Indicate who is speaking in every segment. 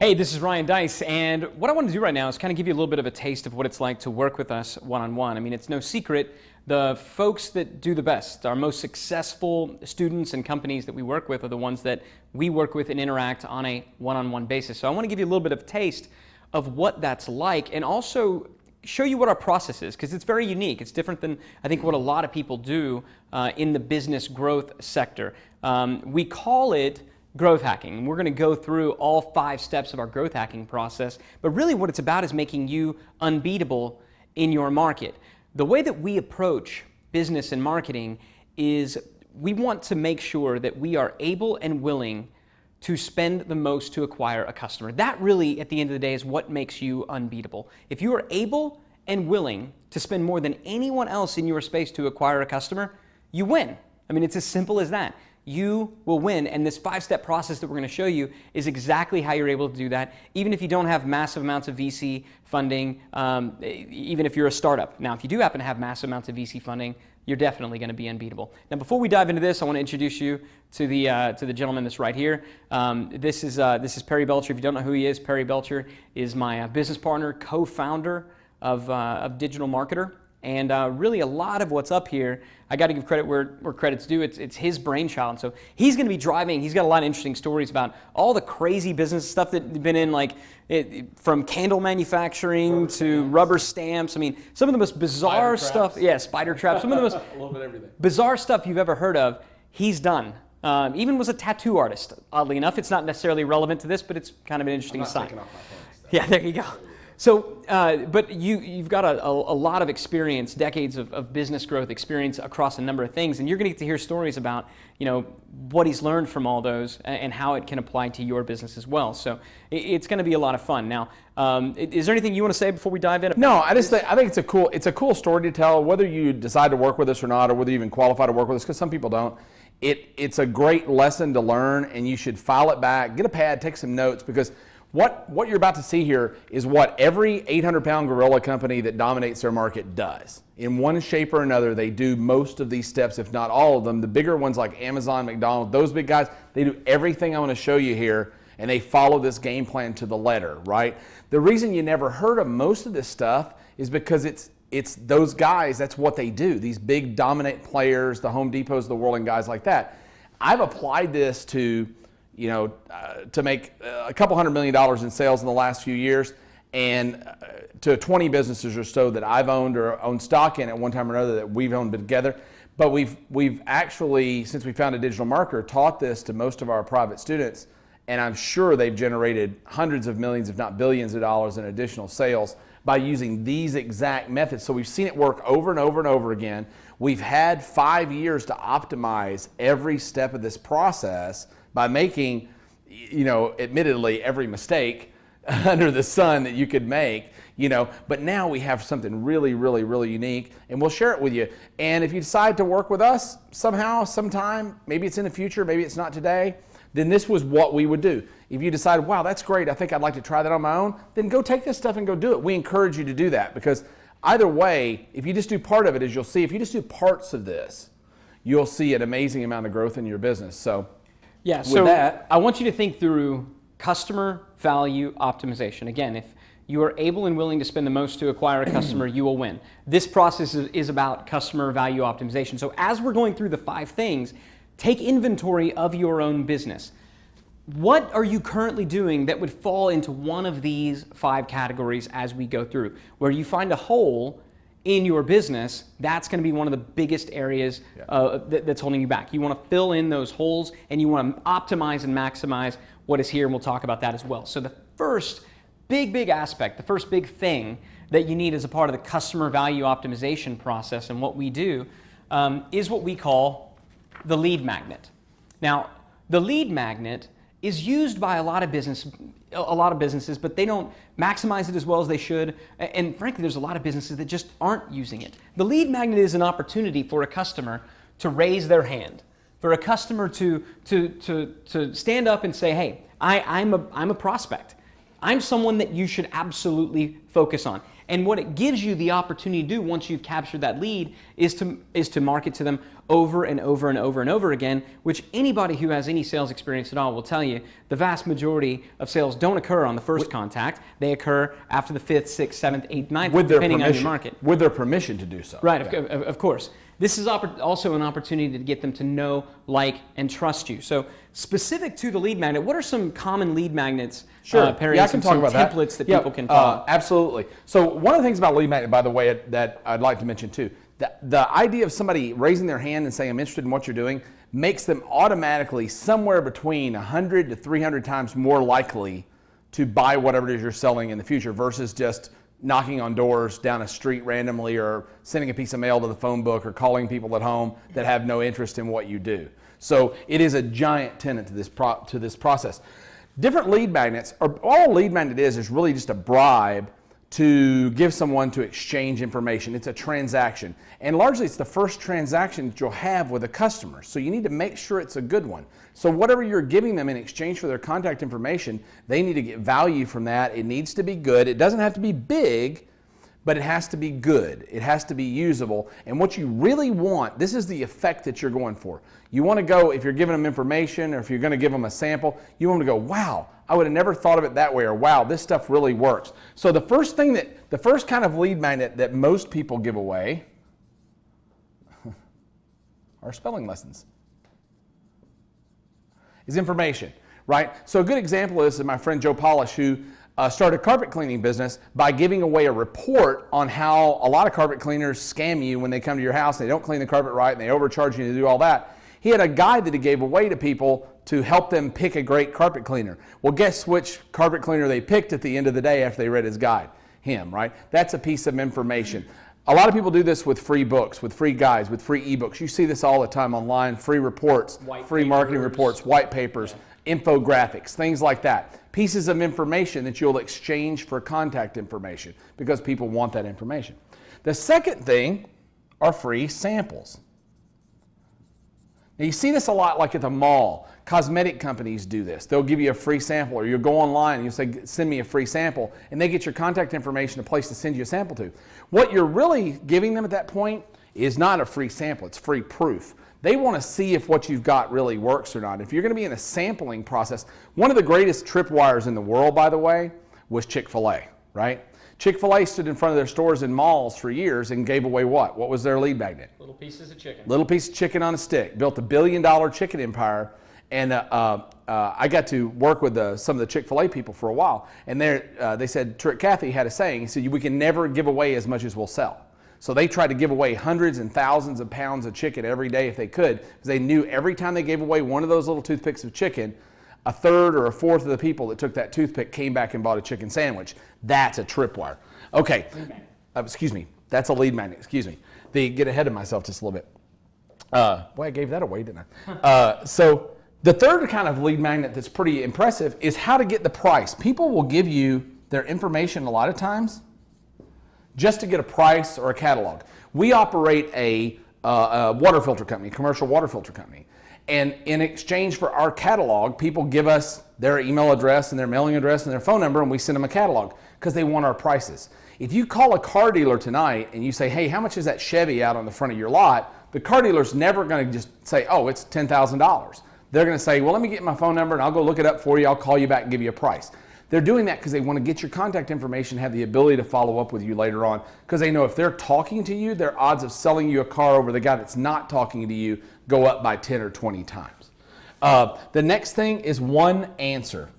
Speaker 1: Hey, this is Ryan Deiss, and what I want to do right now is kind of give you a little bit of a taste of what it's like to work with us one-on-one. I mean, it's no secret, the folks that do the best, our most successful students and companies that we work with are the ones that we work with and interact on a one-on-one basis. So I want to give you a little bit of taste of what that's like and also show you what our process is, because it's very unique. It's different than, I think, what a lot of people do in the business growth sector. We call it growth hacking. And we're going to go through all 5 steps of our growth hacking process, but really what it's about is making you unbeatable in your market. The way that we approach business and marketing is we want to make sure that we are able and willing to spend the most to acquire a customer. That really, at the end of the day, is what makes you unbeatable. If you are able and willing to spend more than anyone else in your space to acquire a customer, you win. I mean, it's as simple as that. You will win, and this 5-step process that we're going to show you is exactly how you're able to do that, even if you don't have massive amounts of VC funding, even if you're a startup. Now, if you do happen to have massive amounts of VC funding, you're definitely going to be unbeatable. Now, before we dive into this, I want to introduce you to the gentleman that's right here. This is Perry Belcher. If you don't know who he is, Perry Belcher is my business partner, co-founder of Digital Marketer. And really a lot of what's up here, I got to give credit where credit's due. It's his brainchild. So he's going to be driving. He's got a lot of interesting stories about all the crazy business stuff that they've been in, like from candle manufacturing to rubber stamps. I mean, some of the most bizarre stuff. Yeah, spider traps. Some of the most
Speaker 2: a little bit everything.
Speaker 1: Bizarre stuff you've ever heard of, he's done. Even was a tattoo artist, oddly enough. It's not necessarily relevant to this, but it's kind of an interesting aside. Yeah, there you go. So, but you've got a lot of experience, decades of business growth experience across a number of things, and you're going to get to hear stories about, what he's learned from all those and how it can apply to your business as well. So it's going to be a lot of fun. Now, is there anything you want to say before we dive in?
Speaker 2: No, I think it's a cool story to tell, whether you decide to work with us or not, or whether you even qualify to work with us, because some people don't. It's a great lesson to learn, and you should file it back, get a pad, take some notes, because what you're about to see here is what every 800-pound gorilla company that dominates their market does. In one shape or another, they do most of these steps, if not all of them. The bigger ones like Amazon, McDonald's, those big guys, they do everything I'm going to show you here, and they follow this game plan to the letter, right? The reason you never heard of most of this stuff is because it's those guys, that's what they do. These big dominant players, the Home Depots of the world and guys like that. I've applied this to to make a couple $100 million in sales in the last few years, and to 20 businesses or so that I've owned or owned stock in at one time or another that we've owned together. But we've actually, since we founded Digital Marketer, taught this to most of our private students, and I'm sure they've generated hundreds of millions, if not billions of dollars in additional sales by using these exact methods. So we've seen it work over and over and over again. We've had 5 years to optimize every step of this process by making, admittedly every mistake under the sun that you could make, but now we have something really, really, really unique, and we'll share it with you. And if you decide to work with us somehow, sometime, maybe it's in the future, maybe it's not today, then this was what we would do. If you decide, wow, that's great, I think I'd like to try that on my own, then go take this stuff and go do it. We encourage you to do that, because either way, if you just do part of it, as you'll see, if you just do parts of this, you'll see an amazing amount of growth in your business. So
Speaker 1: yeah, so that, I want you to think through customer value optimization. Again, if you are able and willing to spend the most to acquire a customer, you will win. This process is about customer value optimization. So as we're going through the 5 things, take inventory of your own business. What are you currently doing that would fall into one of these 5 categories as we go through? Where you find a hole in your business, that's going to be one of the biggest areas that's holding you back. You want to fill in those holes, and you want to optimize and maximize what is here, and we'll talk about that as well. So the first big aspect, the first big thing that you need as a part of the customer value optimization process and what we do is what we call the lead magnet. Now, the lead magnet is used by a lot of businesses, but they don't maximize it as well as they should. And frankly, there's a lot of businesses that just aren't using it. The lead magnet is an opportunity for a customer to raise their hand, for a customer to stand up and say, hey, I'm a prospect. I'm someone that you should absolutely focus on. And what it gives you the opportunity to do once you've captured that lead is to market to them over and over and over and over again, which anybody who has any sales experience at all will tell you the vast majority of sales don't occur on the first contact. They occur after the 5th, 6th, 7th, 8th, 9th, depending on your market.
Speaker 2: With their permission to do so.
Speaker 1: Right, of course. This is also an opportunity to get them to know, like, and trust you. So specific to the lead magnet, what are some common lead magnets,
Speaker 2: Sure.
Speaker 1: Perry,
Speaker 2: Yeah, I can talk about
Speaker 1: templates that people can follow?
Speaker 2: Absolutely. So one of the things about lead magnet, by the way, that I'd like to mention too, the idea of somebody raising their hand and saying, I'm interested in what you're doing, makes them automatically somewhere between 100 to 300 times more likely to buy whatever it is you're selling in the future versus just knocking on doors down a street randomly or sending a piece of mail to the phone book or calling people at home that have no interest in what you do. So it is a giant tenet to this process. Different lead magnets, or all a lead magnet is really just a bribe to give someone to exchange information. It's a transaction. And largely it's the first transaction that you'll have with a customer. So you need to make sure it's a good one. So whatever you're giving them in exchange for their contact information, they need to get value from that. It needs to be good. It doesn't have to be big, but it has to be good. It has to be usable. And what you really want, this is the effect that you're going for. You want to go, if you're giving them information or if you're going to give them a sample, you want them to go, wow, I would have never thought of it that way, or wow, this stuff really works. So the first kind of lead magnet that most people give away are spelling lessons. Is information, right? So a good example is my friend Joe Polish, who started a carpet cleaning business by giving away a report on how a lot of carpet cleaners scam you when they come to your house and they don't clean the carpet right and they overcharge you to do all that. He had a guide that he gave away to people to help them pick a great carpet cleaner. Well, guess which carpet cleaner they picked at the end of the day after they read his guide? Him, right? That's a piece of information. A lot of people do this with free books, with free guides, with free ebooks. You see this all the time online, free reports, free marketing reports, white papers, infographics, things like that. Pieces of information that you'll exchange for contact information because people want that information. The second thing are free samples. Now you see this a lot like at the mall. Cosmetic companies do this. They'll give you a free sample, or you'll go online and you'll say, send me a free sample, and they get your contact information, a place to send you a sample to. What you're really giving them at that point is not a free sample, it's free proof. They want to see if what you've got really works or not. If you're going to be in a sampling process, one of the greatest tripwires in the world, by the way, was Chick-fil-A, right? Chick-fil-A stood in front of their stores in malls for years and gave away what? What was their lead magnet?
Speaker 1: Little pieces of chicken.
Speaker 2: Little piece of chicken on a stick. Built a billion-dollar chicken empire. And I got to work with some of the Chick-fil-A people for a while. And they said, Kathy had a saying. He said, we can never give away as much as we'll sell. So they tried to give away hundreds and thousands of pounds of chicken every day if they could, because they knew every time they gave away one of those little toothpicks of chicken, a third or a fourth of the people that took that toothpick came back and bought a chicken sandwich. That's a tripwire. Okay, excuse me. That's a lead magnet. Excuse me. Get ahead of myself just a little bit. Boy, I gave that away, didn't I? So the third kind of lead magnet that's pretty impressive is how to get the price. People will give you their information a lot of times just to get a price or a catalog. We operate a water filter company, a commercial water filter company. And in exchange for our catalog, people give us their email address and their mailing address and their phone number, and we send them a catalog because they want our prices. If you call a car dealer tonight and you say, hey, how much is that Chevy out on the front of your lot? The car dealer's never going to just say, oh, it's $10,000. They're going to say, well, let me get my phone number and I'll go look it up for you. I'll call you back and give you a price. They're doing that because they want to get your contact information, have the ability to follow up with you later on, because they know if they're talking to you, their odds of selling you a car over the guy that's not talking to you go up by 10 or 20 times. The next thing is one answer.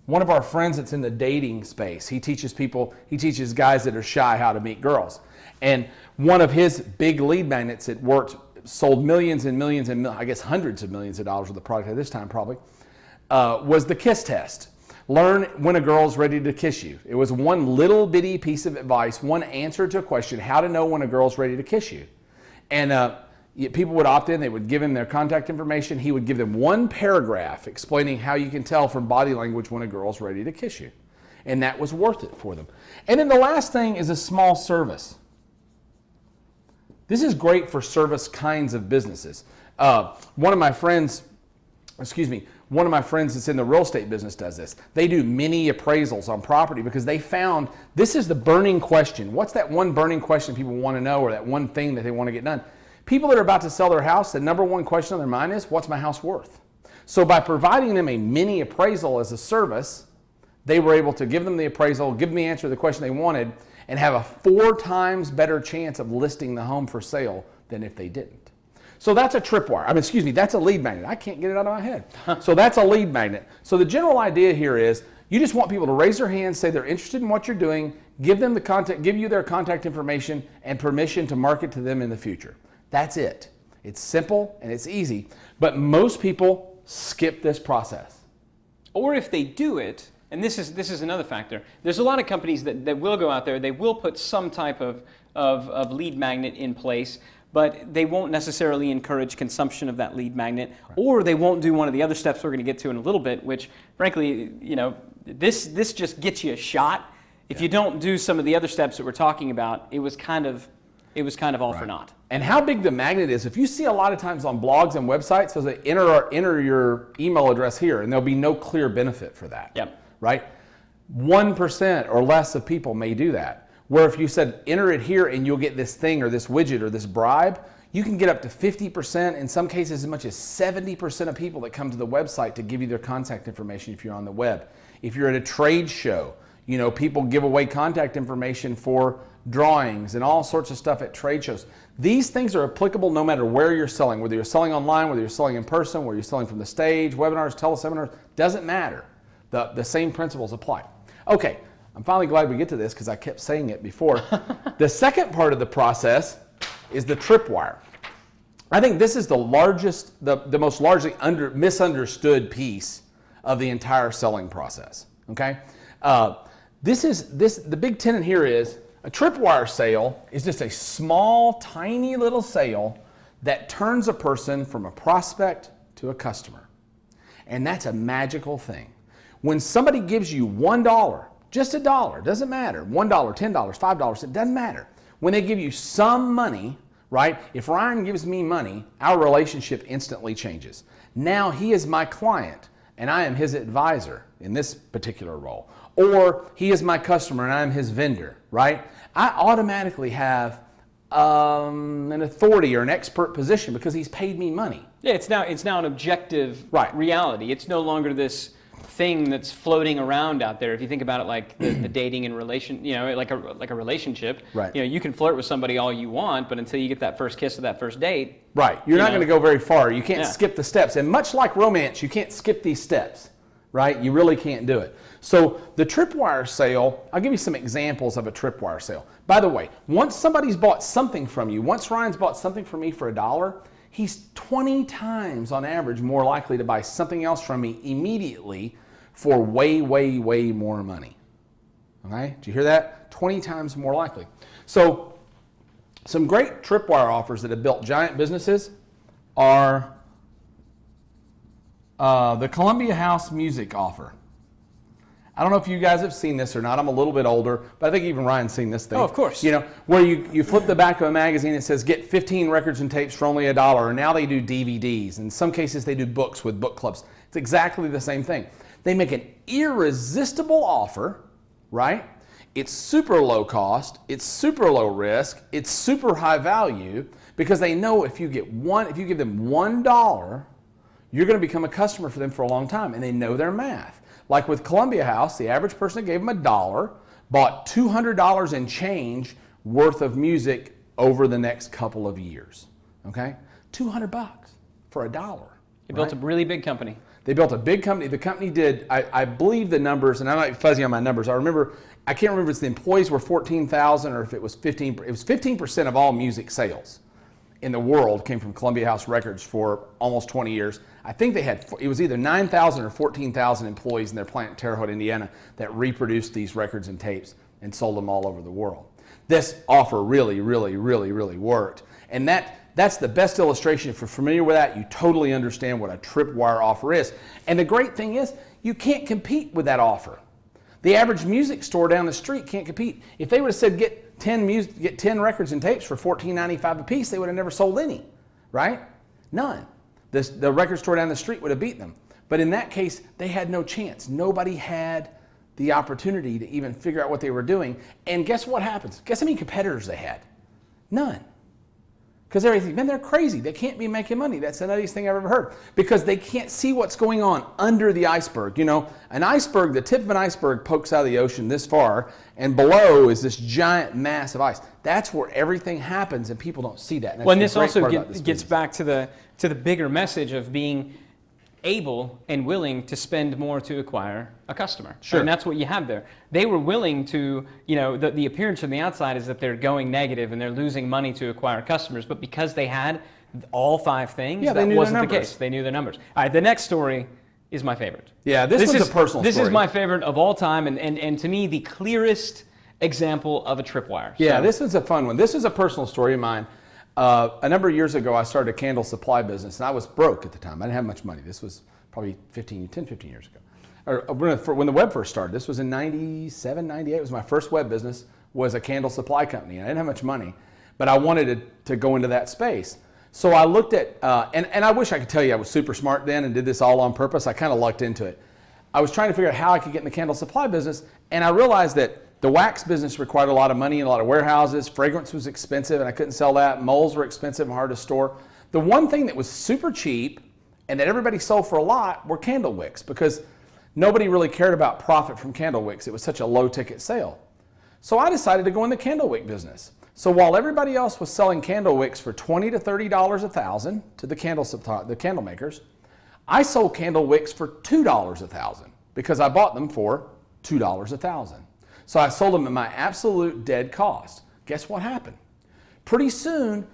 Speaker 2: One of our friends that's in the dating space, he teaches guys that are shy how to meet girls. And one of his big lead magnets that worked, sold millions and millions and I guess hundreds of millions of dollars worth of product at this time probably, was the KISS test. Learn when a girl's ready to kiss you. It was one little bitty piece of advice, one answer to a question, how to know when a girl's ready to kiss you. And people would opt in, they would give him their contact information, he would give them one paragraph explaining how you can tell from body language when a girl's ready to kiss you. And that was worth it for them. And then the last thing is a small service. This is great for service kinds of businesses. One of my friends One of my friends that's in the real estate business does this. They do mini appraisals on property because they found this is the burning question. What's that one burning question people want to know, or that one thing that they want to get done? People that are about to sell their house, the number one question on their mind is, what's my house worth? So by providing them a mini appraisal as a service, they were able to give them the appraisal, give them the answer to the question they wanted, and have a 4 times better chance of listing the home for sale than if they didn't. So that's a tripwire. I mean, excuse me, that's a lead magnet. I can't get it out of my head. So that's a lead magnet. So the general idea here is you just want people to raise their hands, say they're interested in what you're doing, give them the contact, give you their contact information and permission to market to them in the future. That's it. It's simple and it's easy, but most people skip this process.
Speaker 1: Or if they do it, and this is another factor, there's a lot of companies that will go out there, they will put some type of lead magnet in place, but they won't necessarily encourage consumption of that lead magnet, or they won't do one of the other steps we're going to get to in a little bit, which frankly, you know, this just gets you a shot. If you don't do some of the other steps that we're talking about, it was kind of all for naught.
Speaker 2: And how big the magnet is, if you see a lot of times on blogs and websites, so they enter your email address here, and there'll be no clear benefit for that.
Speaker 1: Yep.
Speaker 2: Right? 1% or less of people may do that. Where if you said enter it here and you'll get this thing or this widget or this bribe, you can get up to 50%, in some cases as much as 70% of people that come to the website to give you their contact information if you're on the web. If you're at a trade show, you know, people give away contact information for drawings and all sorts of stuff at trade shows. These things are applicable no matter where you're selling, whether you're selling online, whether you're selling in person, whether you're selling from the stage, webinars, teleseminars, doesn't matter. The same principles apply. Okay. I'm finally glad we get to this because I kept saying it before. The second part of the process is the tripwire. I think this is the largest, the most largely misunderstood piece of the entire selling process. Okay, the big tenet here is a tripwire sale is just a small, tiny little sale that turns a person from a prospect to a customer, and that's a magical thing. When somebody gives you $1. Just $1, doesn't matter. $1, $10, $5, it doesn't matter. When they give you some money, right? If Ryan gives me money, our relationship instantly changes. Now he is my client and I am his advisor in this particular role. Or he is my customer and I am his vendor, right? I automatically have an authority or an expert position because he's paid me money.
Speaker 1: Yeah, it's now an objective reality. It's no longer this thing that's floating around out there. If you think about it like the dating and relation, you know, like a relationship,
Speaker 2: right?
Speaker 1: You know, you can flirt with somebody all you want, but until you get that first kiss or that first date,
Speaker 2: right? You're not going to go very far. You can't skip the steps. And much like romance, you can't skip these steps, right? You really can't do it. So the tripwire sale, I'll give you some examples of a tripwire sale. By the way, once somebody's bought something from you, once Ryan's bought something from me for $1, he's 20 times on average more likely to buy something else from me immediately for way, way, way more money. Okay, did you hear that? 20 times more likely. So some great tripwire offers that have built giant businesses are the Columbia House music offer. I don't know if you guys have seen this or not. I'm a little bit older, but I think even Ryan's seen this thing.
Speaker 1: Oh, of course.
Speaker 2: You know, where you flip the back of a magazine, it says get 15 records and tapes for only $1. And now they do DVDs. In some cases, they do books with book clubs. It's exactly the same thing. They make an irresistible offer, right? It's super low cost, it's super low risk, it's super high value because they know if you give them $1, you're going to become a customer for them for a long time, and they know their math. Like with Columbia House, the average person that gave them $1 bought $200 and change worth of music over the next couple of years. Okay, $200 for $1.
Speaker 1: They built a really big company.
Speaker 2: They built a big company. The company did, I believe the numbers, and I'm not fuzzy on my numbers. I can't remember if it's the employees were 14,000 or if it was 15. It was 15% of all music sales in the world came from Columbia House Records for almost 20 years. I think they had, it was either 9,000 or 14,000 employees in their plant in Terre Haute, Indiana that reproduced these records and tapes and sold them all over the world. This offer really, really, really, really worked. And that's the best illustration. If you're familiar with that, you totally understand what a tripwire offer is. And the great thing is, you can't compete with that offer. The average music store down the street can't compete. If they would have said get 10 records and tapes for $14.95 a piece, they would have never sold any, right? None. The record store down the street would have beaten them. But in that case, they had no chance. Nobody had the opportunity to even figure out what they were doing. And guess what happens? Guess how many competitors they had? None. Because everything, man, they're crazy. They can't be making money. That's the nuttiest thing I've ever heard. Because they can't see what's going on under the iceberg. You know, an iceberg, the tip of an iceberg pokes out of the ocean this far, and below is this giant mass of ice. That's where everything happens, and people don't see that. And
Speaker 1: well, and this also gets back to the bigger message of being able and willing to spend more to acquire a customer.
Speaker 2: Sure.
Speaker 1: And that's what you have there. They were willing to, you know, the appearance from the outside is that they're going negative and they're losing money to acquire customers, but because they had all 5 things, that wasn't the case. They knew their numbers. All right, the next story is my favorite.
Speaker 2: Yeah, this is a personal story.
Speaker 1: This is my favorite of all time, and to me, the clearest example of a tripwire.
Speaker 2: Yeah,
Speaker 1: so,
Speaker 2: this is a fun one. This is a personal story of mine. A number of years ago, I started a candle supply business, and I was broke at the time. I didn't have much money. This was probably 10, 15 years ago. Or when the web first started, this was in 97, 98. It was my first web business, was a candle supply company. And I didn't have much money, but I wanted to go into that space. So I looked at, and I wish I could tell you I was super smart then and did this all on purpose. I kind of lucked into it. I was trying to figure out how I could get in the candle supply business, and I realized that the wax business required a lot of money and a lot of warehouses. Fragrance was expensive, and I couldn't sell that. Molds were expensive and hard to store. The one thing that was super cheap and that everybody sold for a lot were candle wicks, because nobody really cared about profit from candle wicks. It was such a low ticket sale. So I decided to go in the candle wick business. So while everybody else was selling candle wicks for $20 to $30 a thousand to the candle makers, I sold candle wicks for $2 a thousand because I bought them for $2 a thousand. So I sold them at my absolute dead cost. Guess what happened? Pretty soon,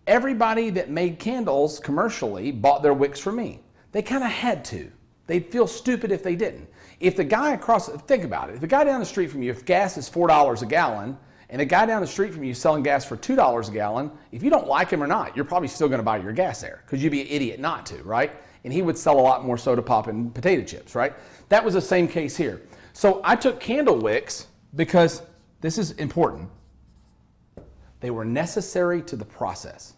Speaker 2: everybody that made candles commercially bought their wicks from me. They kind of had to. They'd feel stupid if they didn't. If the guy think about it, if the guy down the street from you, if gas is $4 a gallon, and the guy down the street from you is selling gas for $2 a gallon, if you don't like him or not, you're probably still going to buy your gas there, because you'd be an idiot not to, right? And he would sell a lot more soda pop and potato chips, right? That was the same case here. So I took candle wicks because this is important. They were necessary to the process.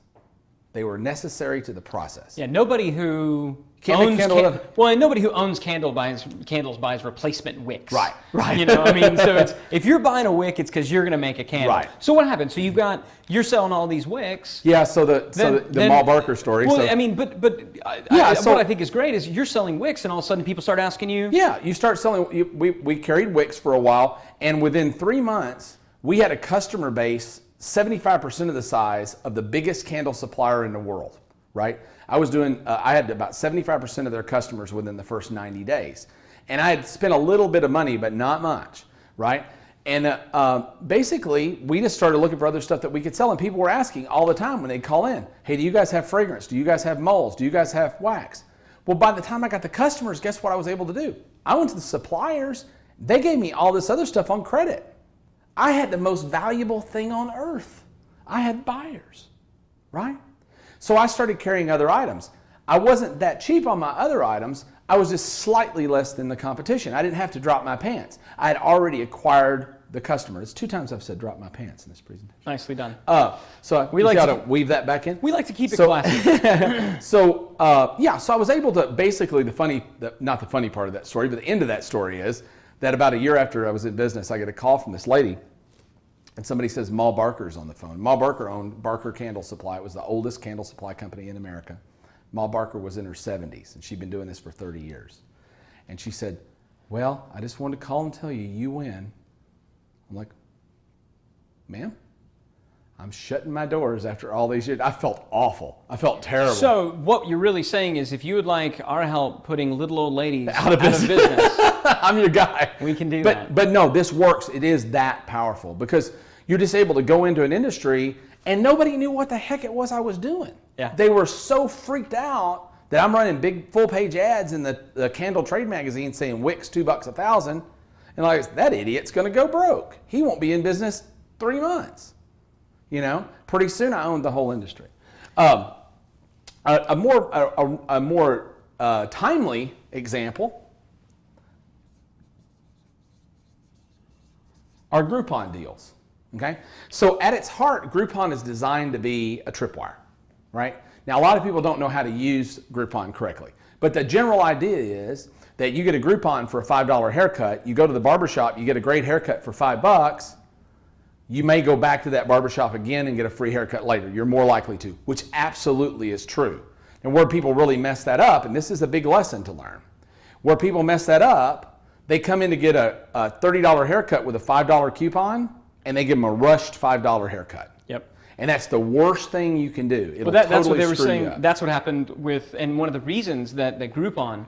Speaker 2: They were necessary to the process.
Speaker 1: Yeah, nobody who nobody who owns candles buys replacement wicks.
Speaker 2: Right, right.
Speaker 1: You know, I mean, so if you're buying a wick, it's because you're going to make a candle.
Speaker 2: Right.
Speaker 1: So what happened? So you're selling all these wicks.
Speaker 2: Yeah. So the Mal Barker story.
Speaker 1: Well,
Speaker 2: so,
Speaker 1: I mean, what I think is great is you're selling wicks, and all of a sudden people start asking you.
Speaker 2: Yeah, you start selling. We carried wicks for a while, and within 3 months, we had a customer base 75% of the size of the biggest candle supplier in the world, right? I had about 75% of their customers within the first 90 days. And I had spent a little bit of money, but not much, right? And basically, we just started looking for other stuff that we could sell. And people were asking all the time when they'd call in, hey, do you guys have fragrance? Do you guys have molds? Do you guys have wax? Well, by the time I got the customers, guess what I was able to do? I went to the suppliers. They gave me all this other stuff on credit. I had the most valuable thing on earth. I had buyers, right? So I started carrying other items. I wasn't that cheap on my other items. I was just slightly less than the competition. I didn't have to drop my pants. I had already acquired the customer. It's 2 times I've said drop my pants in this presentation.
Speaker 1: Nicely done.
Speaker 2: So we like to weave that back in.
Speaker 1: We like to keep it classy.
Speaker 2: So I was able to basically not the funny part of that story, but the end of that story is that about a year after I was in business, I get a call from this lady, and somebody says Mal Barker's on the phone. Mal Barker owned Barker Candle Supply. It was the oldest candle supply company in America. Mal Barker was in her 70s, and she'd been doing this for 30 years. And she said, well, I just wanted to call and tell you, you win. I'm like, ma'am? I'm shutting my doors after all these years. I felt awful. I felt terrible.
Speaker 1: So what you're really saying is if you would like our help putting little old ladies out of business,
Speaker 2: I'm your guy.
Speaker 1: We can do that.
Speaker 2: But no, this works. It is that powerful because you're just able to go into an industry and nobody knew what the heck it was I was doing.
Speaker 1: Yeah.
Speaker 2: They were so freaked out that I'm running big full-page ads in the Candle Trade magazine saying wicks $2 a thousand. And like, that idiot's going to go broke. He won't be in business 3 months. You know, pretty soon I owned the whole industry. A more timely example are Groupon deals. Okay, so at its heart, Groupon is designed to be a tripwire. right? Now, a lot of people don't know how to use Groupon correctly, but the general idea is that you get a Groupon for a $5 haircut, you go to the barbershop, you get a great haircut for $5, you may go back to that barbershop again and get a free haircut later. You're more likely to, which absolutely is true. And where people really mess that up, and this is a big lesson to learn, where people mess that up, they come in to get a $30 haircut with a $5 coupon, and they give them a rushed $5 haircut.
Speaker 1: Yep.
Speaker 2: And that's the worst thing you can do. It'll
Speaker 1: that's what
Speaker 2: totally
Speaker 1: they were
Speaker 2: screw you
Speaker 1: saying.
Speaker 2: up.
Speaker 1: That's what happened with, and one of the reasons that Groupon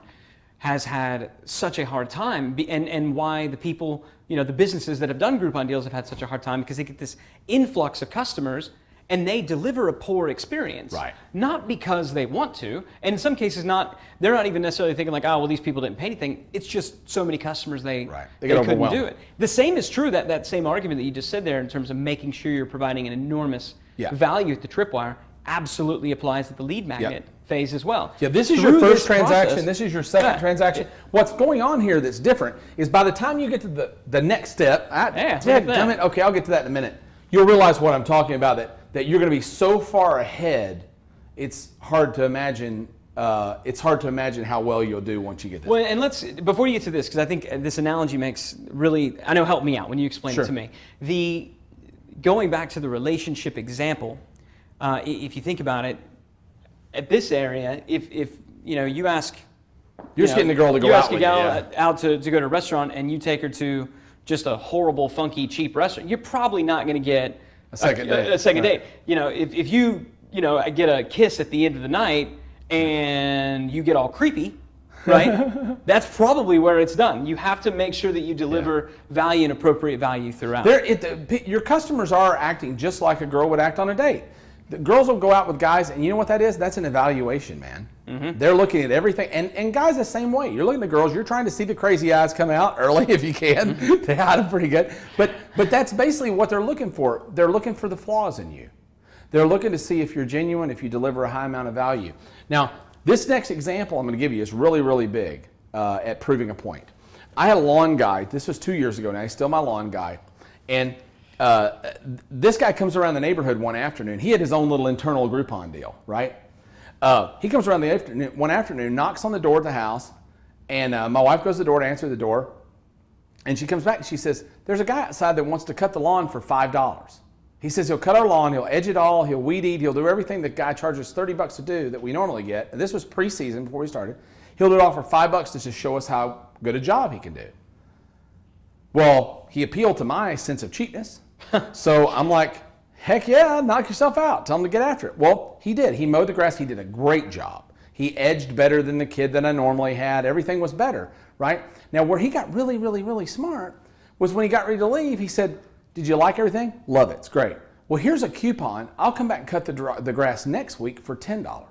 Speaker 1: has had such a hard time, and why the people, the businesses that have done Groupon deals have had such a hard time, because they get this influx of customers and they deliver a poor experience.
Speaker 2: Right.
Speaker 1: Not because they want to, and in some cases they're not even necessarily thinking like, oh, well, these people didn't pay anything. It's just so many customers they couldn't do it. The same is true, that same argument that you just said there in terms of making sure you're providing an enormous value at the tripwire absolutely applies at the lead magnet phase as well.
Speaker 2: Yeah, this is your first transaction. This is your second transaction. What's going on here that's different is by the time you get to the next step, okay, I'll get to that in a minute. You'll realize what I'm talking about, that you're going to be so far ahead, it's hard to imagine. It's hard to imagine how well you'll do once you get there.
Speaker 1: Well, and before you get to this, because I think this analogy makes help me out when you explain it to me. Going back to the relationship example, if you think about it, at this area, if you ask,
Speaker 2: you're just getting the girl to go out with you.
Speaker 1: You ask a gal out to go to a restaurant, and you take her to just a horrible, funky, cheap restaurant, you're probably not going to get a second date. If you get a kiss at the end of the night and you get all creepy, right? That's probably where it's done. You have to make sure that you deliver value and appropriate value throughout.
Speaker 2: Your customers are acting just like a girl would act on a date. The girls will go out with guys, and you know what that is? That's an evaluation, man. Mm-hmm. They're looking at everything, and guys the same way. You're looking at the girls, you're trying to see the crazy eyes come out early if you can. Mm-hmm. They hide them pretty good. But that's basically what they're looking for. They're looking for the flaws in you. They're looking to see if you're genuine, if you deliver a high amount of value. Now, this next example I'm going to give you is really, really big at proving a point. I had a lawn guy. This was 2 years ago now. He's still my lawn guy. And this guy comes around the neighborhood one afternoon. He had his own little internal Groupon deal, right? He comes around one afternoon, knocks on the door at the house, and my wife goes to the door to answer the door. And she comes back and she says, there's a guy outside that wants to cut the lawn for $5. He says he'll cut our lawn, he'll edge it all, he'll weed eat, he'll do everything the guy charges $30 to do that we normally get. And this was pre-season before we started. He'll do it all for $5 to just show us how good a job he can do. Well, he appealed to my sense of cheapness. So I'm like, heck yeah, knock yourself out. Tell him to get after it. Well, he did. He mowed the grass. He did a great job. He edged better than the kid that I normally had. Everything was better, right? Now, where he got really, really, really smart was when he got ready to leave, he said, did you like everything? Love it. It's great. Well, here's a coupon. I'll come back and cut the grass next week for $10.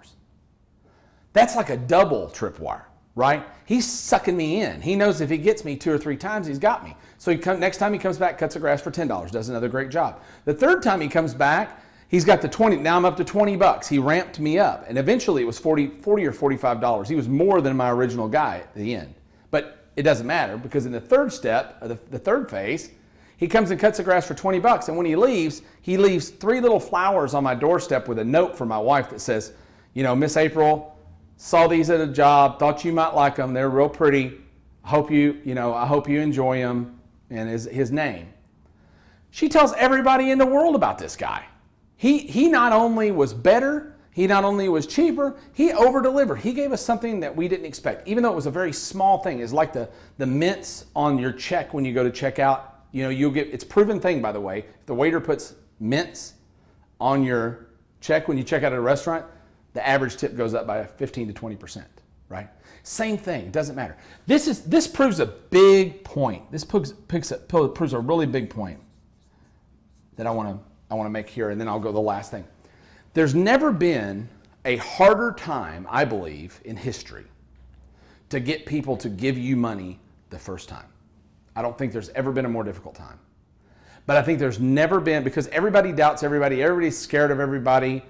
Speaker 2: That's like a double tripwire, right? He's sucking me in. He knows if he gets me 2 or 3 times, he's got me. So next time he comes back, cuts the grass for $10, does another great job. The third time he comes back, he's got the 20. Now I'm up to $20. He ramped me up, and eventually it was $40 or $45. He was more than my original guy at the end. But it doesn't matter, because in the third step, the third phase, he comes and cuts the grass for $20, and when he leaves 3 little flowers on my doorstep with a note from my wife that says, Miss April, saw these at a job, thought you might like them. They're real pretty. I hope you enjoy them, and his name. She tells everybody in the world about this guy. He not only was better, he not only was cheaper, he over-delivered. He gave us something that we didn't expect, even though it was a very small thing. It's like the mints on your check when you go to check out. You'll get, it's a proven thing, by the way. If the waiter puts mints on your check when you check out at a restaurant, the average tip goes up by 15 to 20%, right? Same thing, it doesn't matter. This proves a big point. This proves a really big point that I want to make here, and then I'll go to the last thing. There's never been a harder time, I believe, in history to get people to give you money the first time. I don't think there's ever been a more difficult time. But I think there's never been, because everybody doubts everybody, everybody's scared of everybody.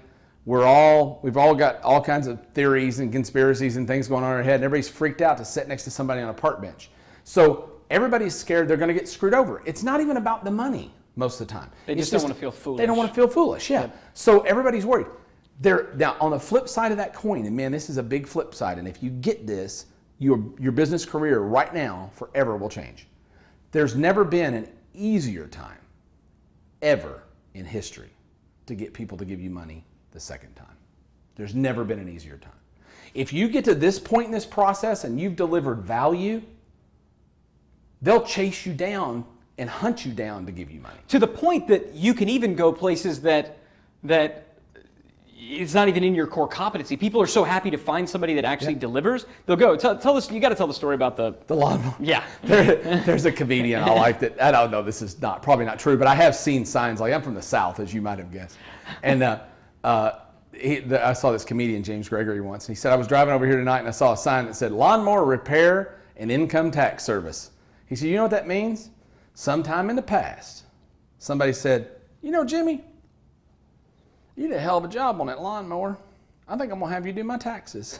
Speaker 2: We've all got all kinds of theories and conspiracies and things going on in our head, and everybody's freaked out to sit next to somebody on a park bench. So everybody's scared they're going to get screwed over. It's not even about the money most of the time.
Speaker 1: They just don't want to feel foolish.
Speaker 2: They don't want to feel foolish, yeah. So everybody's worried. Now, on the flip side of that coin, and man, this is a big flip side, and if you get this, your business career right now forever will change. There's never been an easier time ever in history to get people to give you money the second time. There's never been an easier time. If you get to this point in this process and you've delivered value, they'll chase you down and hunt you down to give you money.
Speaker 1: To the point that you can even go places that it's not even in your core competency. People are so happy to find somebody that actually delivers. They'll go, tell us, you got to tell the story about the
Speaker 2: lawnmower.
Speaker 1: Yeah.
Speaker 2: There's a comedian I like that, I don't know, this is probably not true, but I have seen signs, like I'm from the South, as you might have guessed. And I saw this comedian, James Gregory, once, and he said, I was driving over here tonight and I saw a sign that said, Lawnmower Repair and Income Tax Service. He said, you know what that means? Sometime in the past, somebody said, you know, Jimmy, you did a hell of a job on that lawnmower. I think I'm gonna have you do my taxes.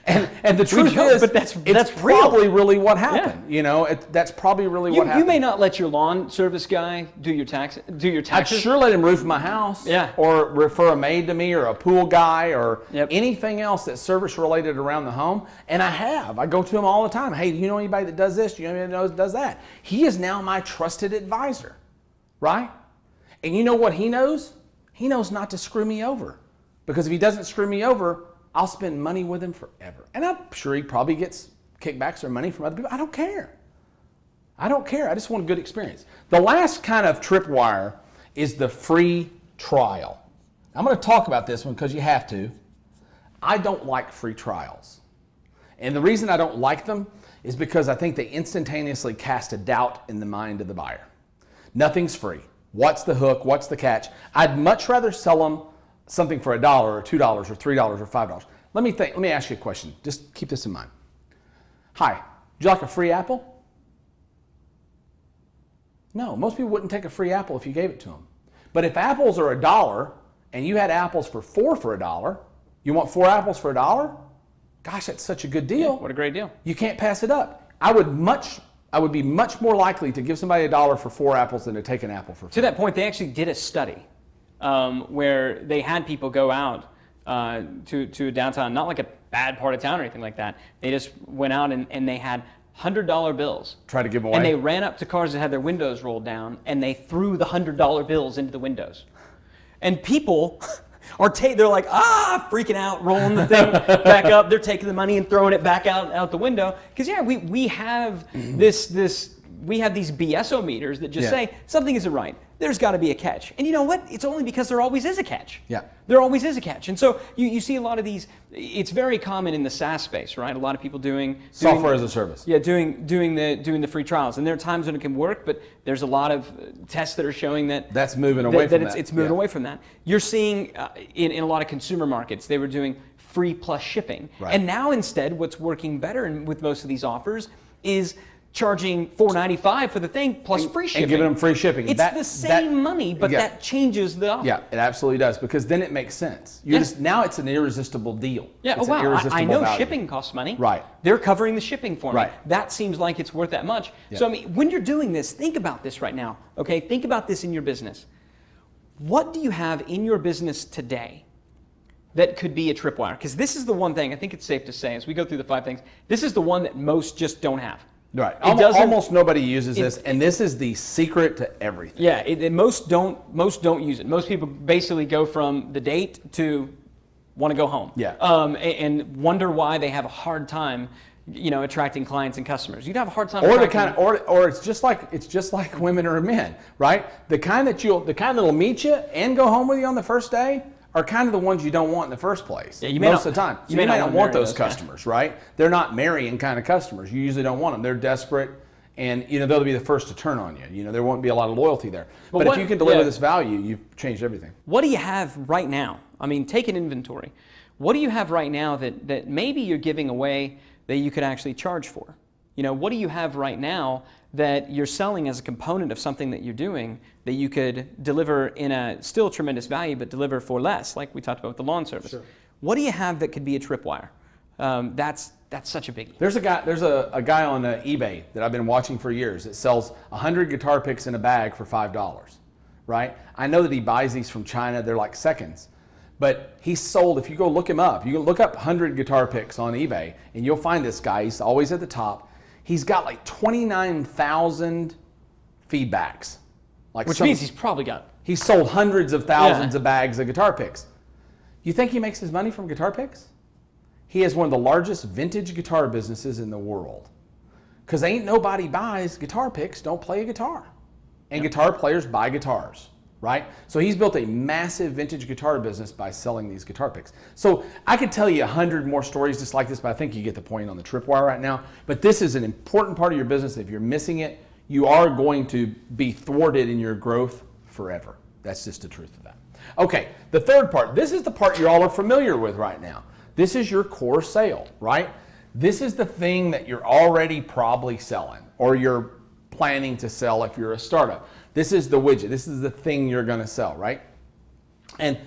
Speaker 2: and the truth is,
Speaker 1: but that's
Speaker 2: probably really what happened. Yeah. You know, that's probably really what happened.
Speaker 1: You may not let your lawn service guy do your taxes.
Speaker 2: I'd sure let him roof my house.
Speaker 1: Yeah.
Speaker 2: Or refer a maid to me, or a pool guy, or anything else that's service related around the home. And I go to him all the time. Hey, do you know anybody that does this? Do you know anybody that does that? He is now my trusted advisor, right? And you know what he knows? He knows not to screw me over. Because if he doesn't screw me over, I'll spend money with him forever. And I'm sure he probably gets kickbacks or money from other people. I don't care. I don't care. I just want a good experience. The last kind of tripwire is the free trial. I'm going to talk about this one because you have to. I don't like free trials. And the reason I don't like them is because I think they instantaneously cast a doubt in the mind of the buyer. Nothing's free. What's the hook? What's the catch? I'd much rather sell them something for $1 or $2 or $3 or $5. Let me ask you a question. Just keep this in mind. Hi, would you like a free apple? No, most people wouldn't take a free apple if you gave it to them. But if apples are $1 and you had apples for $4 you want 4 apples for $1? Gosh, that's such a good deal.
Speaker 1: Yeah, what a great deal.
Speaker 2: You can't pass it up. I would be much more likely to give somebody $1 for 4 apples than to take an apple for free.
Speaker 1: To that point, they actually did a study where they had people go out to a downtown, not like a bad part of town or anything like that. They just went out and they had $100 bills.
Speaker 2: Try to give them away.
Speaker 1: And they ran up to cars that had their windows rolled down and they threw the $100 bills into the windows. And people they're like, freaking out, rolling the thing back up. They're taking the money and throwing it back out the window. Because we have we have these BS-o-meters that just say something isn't right. There's got to be a catch. And you know what? It's only because there always is a catch.
Speaker 2: Yeah.
Speaker 1: There always is a catch. And so you see a lot of these, it's very common in the SaaS space, right? A lot of people doing
Speaker 2: software as a service.
Speaker 1: Yeah, doing the free trials. And there are times when it can work, but there's a lot of tests that are showing that
Speaker 2: that's moving away from that.
Speaker 1: It's moving away from that. You're seeing in a lot of consumer markets, they were doing free plus shipping.
Speaker 2: Right.
Speaker 1: And now instead, what's working better with most of these offers is charging $4.95 for the thing plus free shipping.
Speaker 2: And giving them free shipping.
Speaker 1: It's the same money, but that changes the offer.
Speaker 2: Yeah, it absolutely does, because then it makes sense. Now it's an irresistible deal.
Speaker 1: Yeah,
Speaker 2: it's
Speaker 1: I know
Speaker 2: value.
Speaker 1: shipping costs money.
Speaker 2: Right.
Speaker 1: They're covering the shipping for me.
Speaker 2: Right.
Speaker 1: That seems like it's worth that much.
Speaker 2: Yeah.
Speaker 1: So I mean, when you're doing this, think about this right now, okay? Think about this in your business. What do you have in your business today that could be a tripwire? Because this is the one thing, I think it's safe to say, as we go through the 5 things, this is the one that most just don't have.
Speaker 2: Right. Almost nobody uses this, and this is the secret to everything.
Speaker 1: Yeah, most don't use it. Most people basically go from the date to want to go home.
Speaker 2: Yeah.
Speaker 1: And wonder why they have a hard time, attracting clients and customers. You'd have a hard time.
Speaker 2: Or it's just like women or men, right? The kind that'll meet you and go home with you on the first day are kind of the ones you don't want in the first place.
Speaker 1: Yeah,
Speaker 2: most of the time. So you may not want those customers, right? They're not marrying kind of customers. You usually don't want them. They're desperate, and they'll be the first to turn on you. There won't be a lot of loyalty there. But if you can deliver this value, you've changed everything.
Speaker 1: What do you have right now? I mean, take an inventory. What do you have right now that maybe you're giving away that you could actually charge for? What do you have right now that you're selling as a component of something that you're doing that you could deliver in a still tremendous value, but deliver for less, like we talked about with the lawn service?
Speaker 2: Sure.
Speaker 1: What do you have that could be a tripwire? That's such a biggie.
Speaker 2: There's a guy on eBay that I've been watching for years that sells 100 guitar picks in a bag for $5, right? I know that he buys these from China. They're like seconds. But he's sold, if you go look him up, you can look up 100 guitar picks on eBay, and you'll find this guy. He's always at the top. He's got like 29,000 feedbacks.
Speaker 1: Which means he's
Speaker 2: sold hundreds of thousands of bags of guitar picks. You think he makes his money from guitar picks? He has one of the largest vintage guitar businesses in the world. Because ain't nobody buys guitar picks, don't play a guitar. And guitar players buy guitars, right? So he's built a massive vintage guitar business by selling these guitar picks. So I could tell you 100 more stories just like this, but I think you get the point on the tripwire right now. But this is an important part of your business. If you're missing it, you are going to be thwarted in your growth forever. That's just the truth of that. Okay, the third part. This is the part you all are familiar with right now. This is your core sale, right? This is the thing that you're already probably selling or you're planning to sell if you're a startup. This is the widget. This is the thing you're going to sell, right? And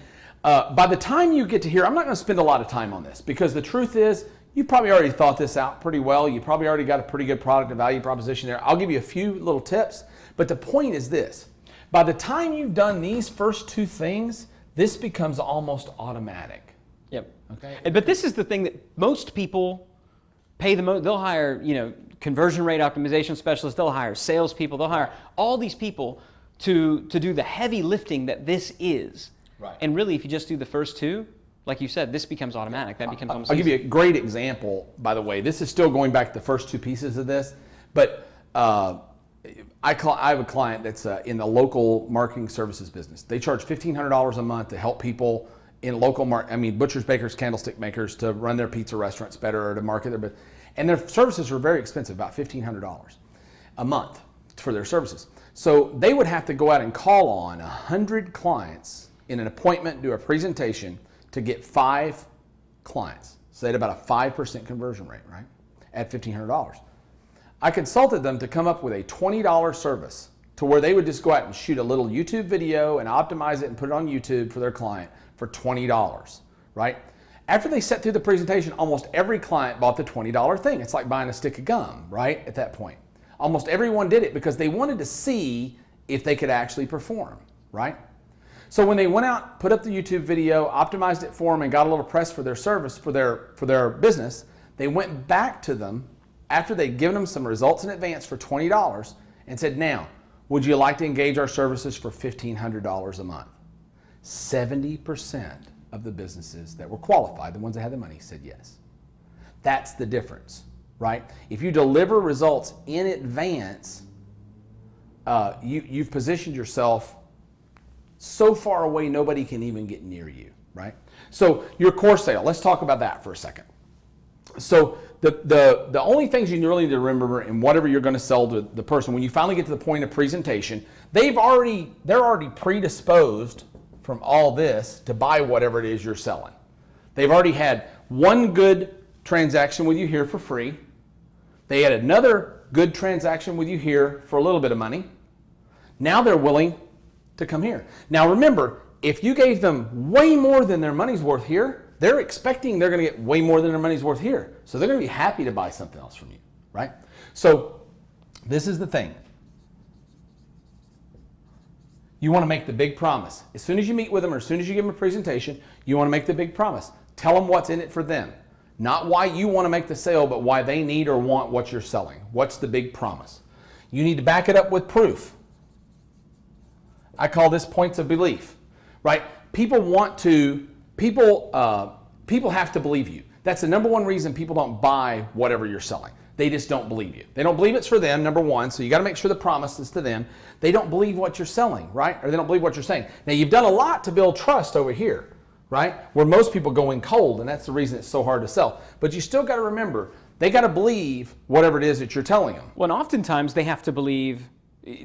Speaker 2: by the time you get to here, I'm not going to spend a lot of time on this because the truth is you probably already thought this out pretty well. You probably already got a pretty good product and value proposition there. I'll give you a few little tips, but the point is this. By the time you've done these first two things, this becomes almost automatic.
Speaker 1: Yep.
Speaker 2: Okay.
Speaker 1: But this is the thing that most people pay the most. They'll hire, conversion rate optimization specialists. They'll hire salespeople. They'll hire all these people to do the heavy lifting that this is.
Speaker 2: Right.
Speaker 1: And really, if you just do the first two, like you said, this becomes automatic. That becomes almost
Speaker 2: I'll give you a great example, by the way. This is still going back to the first two pieces of this, but I have a client that's in the local marketing services business. They charge $1,500 a month to help people in local butchers, bakers, candlestick makers to run their pizza restaurants better or to market their business. And their services are very expensive, about $1,500 a month for their services. So they would have to go out and call on 100 clients in an appointment, do a presentation to get 5 clients. So they had about a 5% conversion rate, right? At $1,500. I consulted them to come up with a $20 service to where they would just go out and shoot a little YouTube video and optimize it and put it on YouTube for their client for $20, right? After they sat through the presentation, almost every client bought the $20 thing. It's like buying a stick of gum, right? At that point. Almost everyone did it because they wanted to see if they could actually perform, right? So when they went out, put up the YouTube video, optimized it for them, and got a little press for their service, for their business, they went back to them after they'd given them some results in advance for $20 and said, now, would you like to engage our services for $1,500 a month? 70% of the businesses that were qualified, the ones that had the money, said yes. That's the difference, right? If you deliver results in advance, you've positioned yourself so far away nobody can even get near you, right? So your core sale, let's talk about that for a second. So the only things you really need to remember in whatever you're going to sell to the person, when you finally get to the point of presentation, they're already predisposed from all this to buy whatever it is you're selling. They've already had one good transaction with you here for free. They had another good transaction with you here for a little bit of money. Now they're willing to come here. Now remember, if you gave them way more than their money's worth here, they're expecting they're going to get way more than their money's worth here. So they're going to be happy to buy something else from you, right? So this is the thing. You want to make the big promise. As soon as you meet with them or as soon as you give them a presentation, you want to make the big promise. Tell them what's in it for them. Not why you want to make the sale, but why they need or want what you're selling. What's the big promise? You need to back it up with proof. I call this points of belief, right? People have to believe you. That's the number one reason people don't buy whatever you're selling. They just don't believe you. They don't believe it's for them, number one, so you got to make sure the promise is to them. They don't believe what you're selling, right? Or they don't believe what you're saying. Now, you've done a lot to build trust over here, right? Where most people go in cold, and that's the reason it's so hard to sell. But you still got to remember, they got to believe whatever it is that you're telling them.
Speaker 1: Well, and oftentimes they have to believe,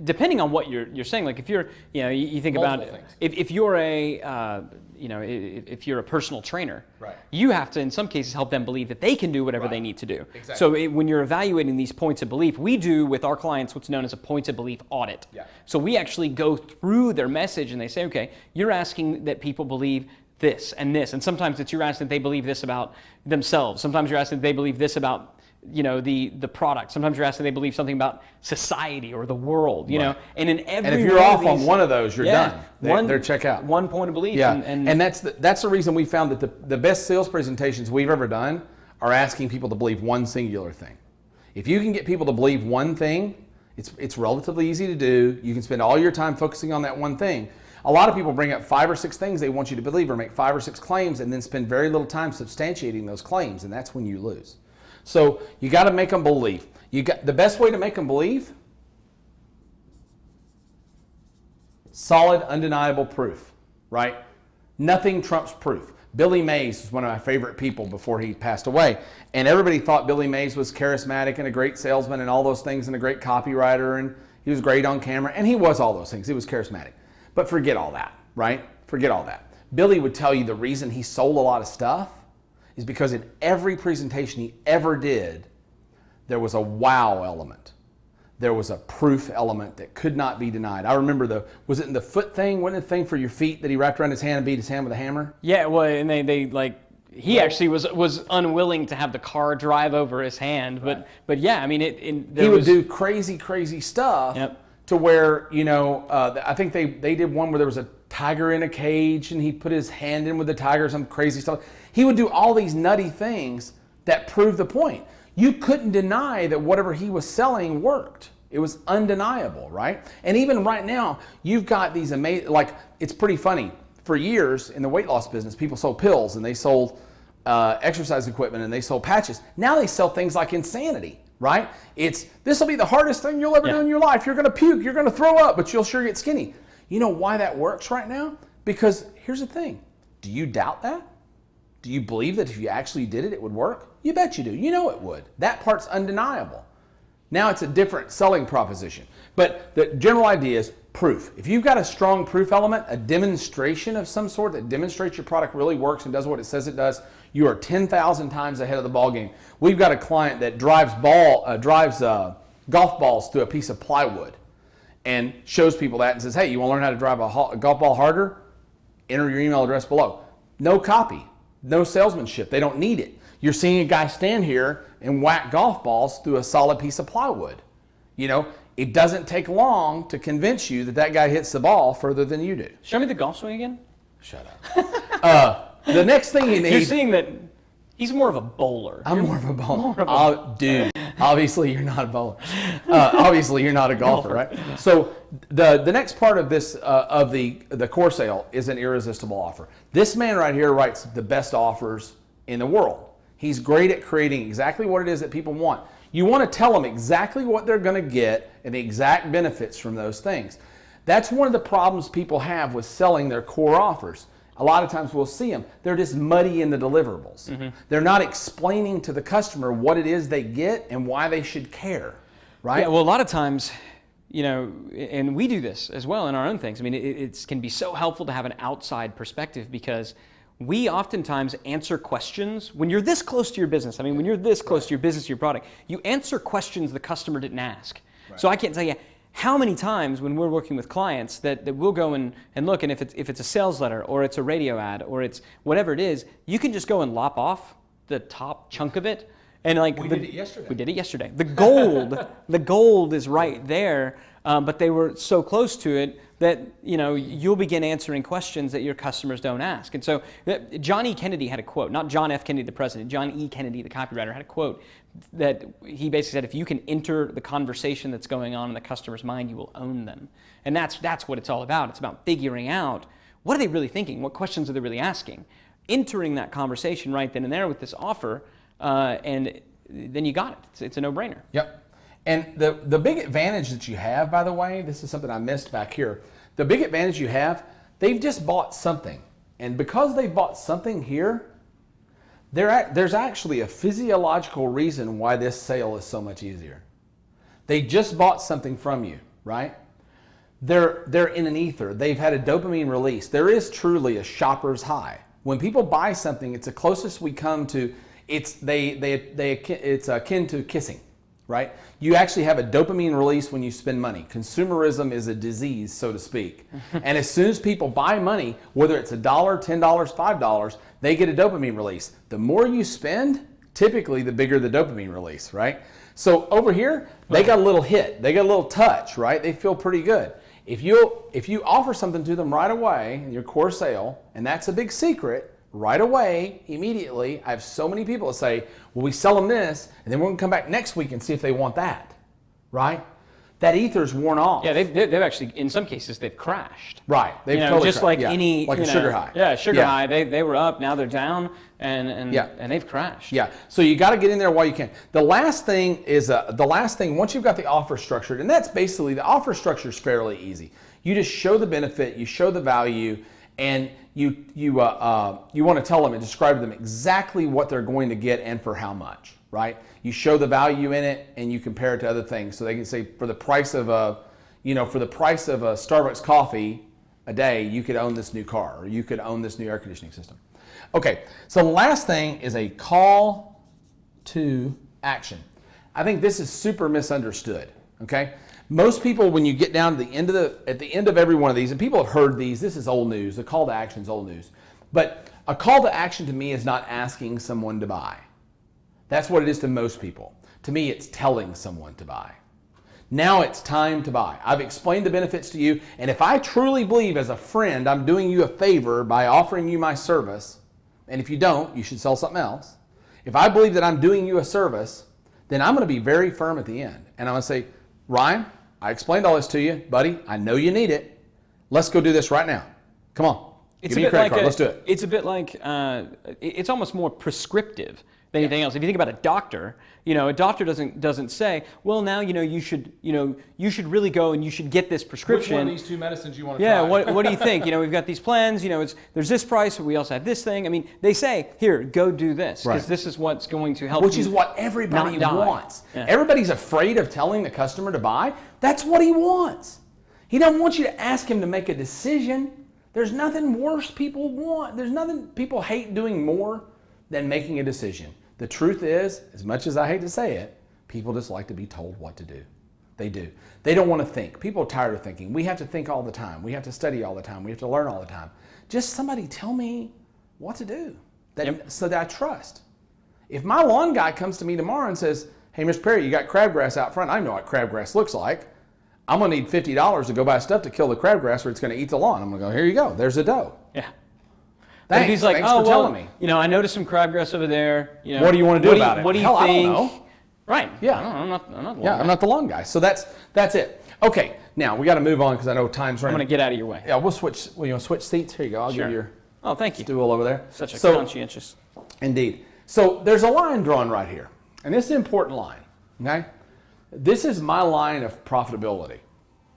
Speaker 1: depending on what you're saying. Like if you're, you think
Speaker 2: Multiple
Speaker 1: about
Speaker 2: things.
Speaker 1: if you're a if you're a personal trainer,
Speaker 2: right,
Speaker 1: you have to in some cases help them believe that they can do whatever
Speaker 2: right,
Speaker 1: they need to do.
Speaker 2: Exactly.
Speaker 1: So when you're evaluating these points of belief, we do with our clients what's known as a points of belief audit.
Speaker 2: Yeah.
Speaker 1: So we actually go through their message and they say, okay, you're asking that people believe this, and sometimes it's you're asking that they believe this about themselves. Sometimes you're asking that they believe this about the product. Sometimes you're asking they believe something about society or the world, you know. And in every
Speaker 2: and if you're off on one of those, you're done. They're check out.
Speaker 1: One point of belief.
Speaker 2: Yeah, and that's the reason we found that the best sales presentations we've ever done are asking people to believe one singular thing. If you can get people to believe one thing, it's relatively easy to do. You can spend all your time focusing on that one thing. A lot of people bring up 5 or 6 things they want you to believe, or make 5 or 6 claims, and then spend very little time substantiating those claims, and that's when you lose. So you got to make them believe. The best way to make them believe: solid, undeniable proof, right? Nothing trumps proof. Billy Mays was one of my favorite people before he passed away, and everybody thought Billy Mays was charismatic and a great salesman and all those things, and a great copywriter, and he was great on camera, and he was all those things. He was charismatic. But forget all that, right? Forget all that. Billy would tell you the reason he sold a lot of stuff is because in every presentation he ever did, there was a wow element. There was a proof element that could not be denied. I remember was it in the foot thing? Wasn't it the thing for your feet that he wrapped around his hand and beat his hand with a hammer?
Speaker 1: Yeah, well, and he actually was unwilling to have the car drive over his hand, but yeah, I mean,
Speaker 2: he would do crazy stuff.
Speaker 1: Yep.
Speaker 2: To where, I think they did one where there was a tiger in a cage and he put his hand in with the tiger, some crazy stuff. He would do all these nutty things that proved the point. You couldn't deny that whatever he was selling worked. It was undeniable, right? And even right now, you've got these amazing, it's pretty funny. For years in the weight loss business, people sold pills and they sold exercise equipment and they sold patches. Now they sell things like insanity. Right? This will be the hardest thing you'll ever do in your life. You're going to puke, you're going to throw up, but you'll sure get skinny. You know why that works right now? Because here's the thing. Do you doubt that? Do you believe that if you actually did it, it would work? You bet you do. You know it would. That part's undeniable. Now it's a different selling proposition. But the general idea is proof. If you've got a strong proof element, a demonstration of some sort that demonstrates your product really works and does what it says it does, you are 10,000 times ahead of the ball game. We've got a client that drives golf balls through a piece of plywood and shows people that and says, hey, you want to learn how to drive a golf ball harder? Enter your email address below. No copy, no salesmanship. They don't need it. You're seeing a guy stand here and whack golf balls through a solid piece of plywood. It doesn't take long to convince you that guy hits the ball further than you do.
Speaker 1: Show me the golf swing again.
Speaker 2: Shut up. The next thing you need...
Speaker 1: You're seeing that he's more of a bowler.
Speaker 2: I'm more of a bowler. Dude, obviously you're not a bowler. Obviously you're not a golfer, right? So the next part of this, of the core sale is an irresistible offer. This man right here writes the best offers in the world. He's great at creating exactly what it is that people want. You want to tell them exactly what they're going to get and the exact benefits from those things. That's one of the problems people have with selling their core offers. A lot of times we'll see them. They're just muddy in the deliverables. Mm-hmm. They're not explaining to the customer what it is they get and why they should care, right?
Speaker 1: Yeah, well, a lot of times, and we do this as well in our own things. I mean, it can be so helpful to have an outside perspective because we oftentimes answer questions when you're this close to your business. I mean, when you're this close to your business, your product, you answer questions the customer didn't ask. Right. So I can't tell you how many times when we're working with clients that we'll go and look, and if it's a sales letter or it's a radio ad or it's whatever it is, you can just go and lop off the top chunk of it. And
Speaker 2: we did it yesterday.
Speaker 1: We did it yesterday. The gold is right there, but they were so close to it that you'll begin answering questions that your customers don't ask. And so John E. Kennedy had a quote, not John F. Kennedy, the president. John E. Kennedy, the copywriter, had a quote that he basically said, if you can enter the conversation that's going on in the customer's mind, you will own them. And that's what it's all about. It's about figuring out what are they really thinking, what questions are they really asking, entering that conversation right then and there with this offer, and then you got it. It's a no-brainer.
Speaker 2: Yep. And the big advantage that you have, by the way, this is something I missed back here. The big advantage you have, they've just bought something. And because they've bought something here, there's actually a physiological reason why this sale is so much easier. They just bought something from you, right? They're in an ether. They've had a dopamine release. There is truly a shopper's high. When people buy something, it's the closest we come to, it's akin to kissing. Right? You actually have a dopamine release when you spend money. Consumerism is a disease, so to speak. And as soon as people buy money, whether it's $1, $10, $5, they get a dopamine release. The more you spend, typically the bigger the dopamine release, right? So over here, they got a little hit. They got a little touch, right? They feel pretty good. If you offer something to them right away, your core sale, and that's a big secret, right away, immediately, I have so many people that say, well, we sell them this, and then we're going to come back next week and see if they want that, right? That ether's worn off.
Speaker 1: Yeah, they've actually, in some cases, they've crashed.
Speaker 2: Right. They've totally
Speaker 1: just
Speaker 2: crashed.
Speaker 1: like any,
Speaker 2: like a sugar high.
Speaker 1: Yeah, sugar high. They were up, now they're down, and they've crashed.
Speaker 2: Yeah. So you got to get in there while you can. The last thing is once you've got the offer structured, and that's basically the offer structure is fairly easy. You just show the benefit, you show the value, and you want to tell them and describe to them exactly what they're going to get and for how much, right? You show the value in it and you compare it to other things. So they can say for the price of a Starbucks coffee a day, you could own this new car or you could own this new air conditioning system. Okay, so the last thing is a call to action. I think this is super misunderstood, okay? Most people, when you get down to at the end of every one of these, and people have heard these, this is old news, the call to action is old news. But a call to action to me is not asking someone to buy. That's what it is to most people. To me, it's telling someone to buy. Now it's time to buy. I've explained the benefits to you, and if I truly believe as a friend I'm doing you a favor by offering you my service, and if you don't, you should sell something else. If I believe that I'm doing you a service, then I'm going to be very firm at the end. And I'm going to say, Ryan, I explained all this to you, buddy. I know you need it. Let's go do this right now. Come on. Give me a credit card. Let's do it.
Speaker 1: It's a bit like, it's almost more prescriptive than anything else. If you think about a doctor, a doctor doesn't say, well, now you should really go and you should get this prescription.
Speaker 2: Which one of these two medicines you want to try?
Speaker 1: Yeah, what do you think? We've got these plans. There's this price, but we also have this thing. I mean, they say, here, go do this because this is what's going to help.
Speaker 2: Which is what everybody wants.
Speaker 1: Yeah.
Speaker 2: Everybody's afraid of telling the customer to buy. That's what he wants. He doesn't want you to ask him to make a decision. There's nothing worse people want. There's nothing people hate doing more than making a decision. The truth is, as much as I hate to say it, people just like to be told what to do. They do. They don't want to think. People are tired of thinking. We have to think all the time. We have to study all the time. We have to learn all the time. Just somebody tell me what to do so that I trust. If my lawn guy comes to me tomorrow and says, hey, Mr. Perry, you got crabgrass out front. I know what crabgrass looks like. I'm going to need $50 to go buy stuff to kill the crabgrass or it's going to eat the lawn. I'm going to go, here you go. There's a dough.
Speaker 1: Yeah.
Speaker 2: Thanks.
Speaker 1: He's like,
Speaker 2: Thanks for telling me.
Speaker 1: I noticed some crabgrass over there.
Speaker 2: What do you want to do about it?
Speaker 1: What do you
Speaker 2: think?
Speaker 1: I
Speaker 2: don't know.
Speaker 1: Right.
Speaker 2: Yeah.
Speaker 1: I'm not the lawn guy.
Speaker 2: I'm not the lawn guy. So that's it. Okay. Now we got to move on because I know time's running.
Speaker 1: I'm going to get out of your way.
Speaker 2: Yeah, we'll switch. You want to switch seats? Here you go. I'll give you your
Speaker 1: thank you.
Speaker 2: stool over there.
Speaker 1: Such a conscientious.
Speaker 2: Indeed. So there's a line drawn right here, and this is an important line. Okay. This is my line of profitability.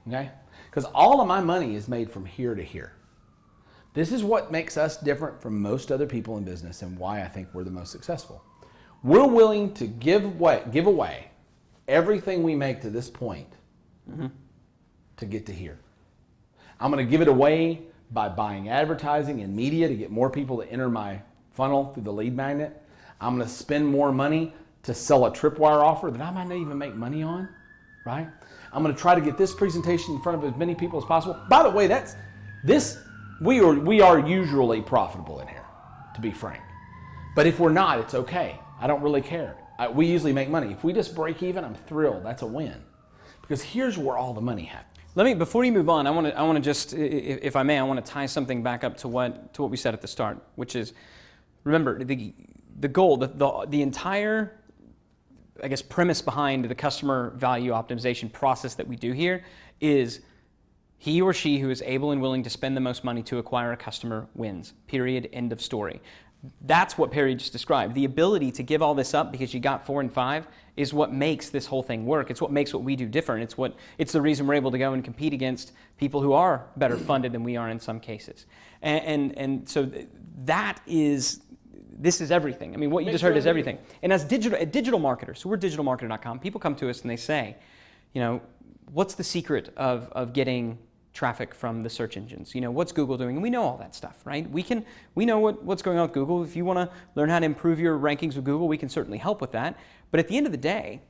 Speaker 2: Okay. Because all of my money is made from here to here. This is what makes us different from most other people in business and why I think we're the most successful. We're willing to give away everything we make to this point to get to here. I'm going to give it away by buying advertising and media to get more people to enter my funnel through the lead magnet. I'm going to spend more money to sell a tripwire offer that I might not even make money on, right? I'm going to try to get this presentation in front of as many people as possible. By the way, we are usually profitable in here, to be frank. But if we're not, it's okay. I don't really care. We usually make money. If we just break even, I'm thrilled. That's a win. Because here's where all the money happens.
Speaker 1: Before you move on, I want to just, if I may, I want to tie something back up to what we said at the start, which is, remember, the goal, the entire, I guess, premise behind the customer value optimization process that we do here is he or she who is able and willing to spend the most money to acquire a customer wins. Period. End of story. That's what Perry just described. The ability to give all this up because you got 4 and 5 is what makes this whole thing work. It's what makes what we do different. It's the reason we're able to go and compete against people who are better funded than we are in some cases. And so this is everything. I mean, what you just heard is everything. And as digital marketers, so we're digitalmarketer.com, people come to us and they say, what's the secret of getting traffic from the search engines? What's Google doing? And we know all that stuff, right? We know what's going on with Google. If you want to learn how to improve your rankings with Google, we can certainly help with that. But at the end of the day,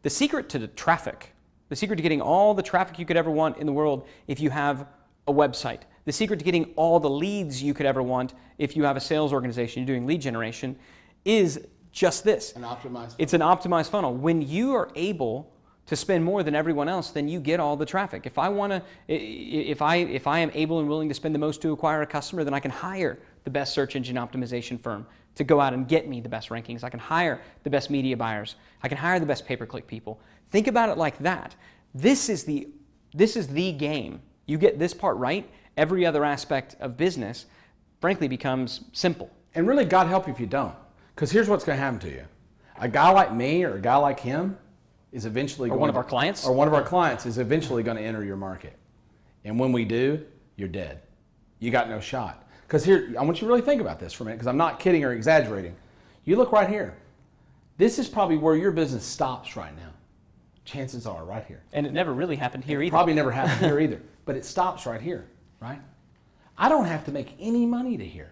Speaker 1: the secret to the traffic, the secret to getting all the traffic you could ever want in the world if you have a website, the secret to getting all the leads you could ever want if you have a sales organization, you're doing lead generation, is just this.
Speaker 2: An optimized funnel.
Speaker 1: It's an optimized funnel. When you are able to spend more than everyone else, then you get all the traffic. If I am able and willing to spend the most to acquire a customer, then I can hire the best search engine optimization firm to go out and get me the best rankings. I can hire the best media buyers. I can hire the best pay-per-click people. Think about it like that. This is the game. You get this part right, every other aspect of business, frankly, becomes simple.
Speaker 2: And really, God help you if you don't. Because here's what's going to happen to you. A guy like me or a guy like him is eventually
Speaker 1: one of our clients?
Speaker 2: Or one of our clients is eventually going to enter your market. And when we do, you're dead. You got no shot. Because here, I want you to really think about this for a minute, because I'm not kidding or exaggerating. You look right here. This is probably where your business stops right now. Chances are right here.
Speaker 1: And it never really happened here either.
Speaker 2: Probably never happened here either. But it stops right here, right? I don't have to make any money to here.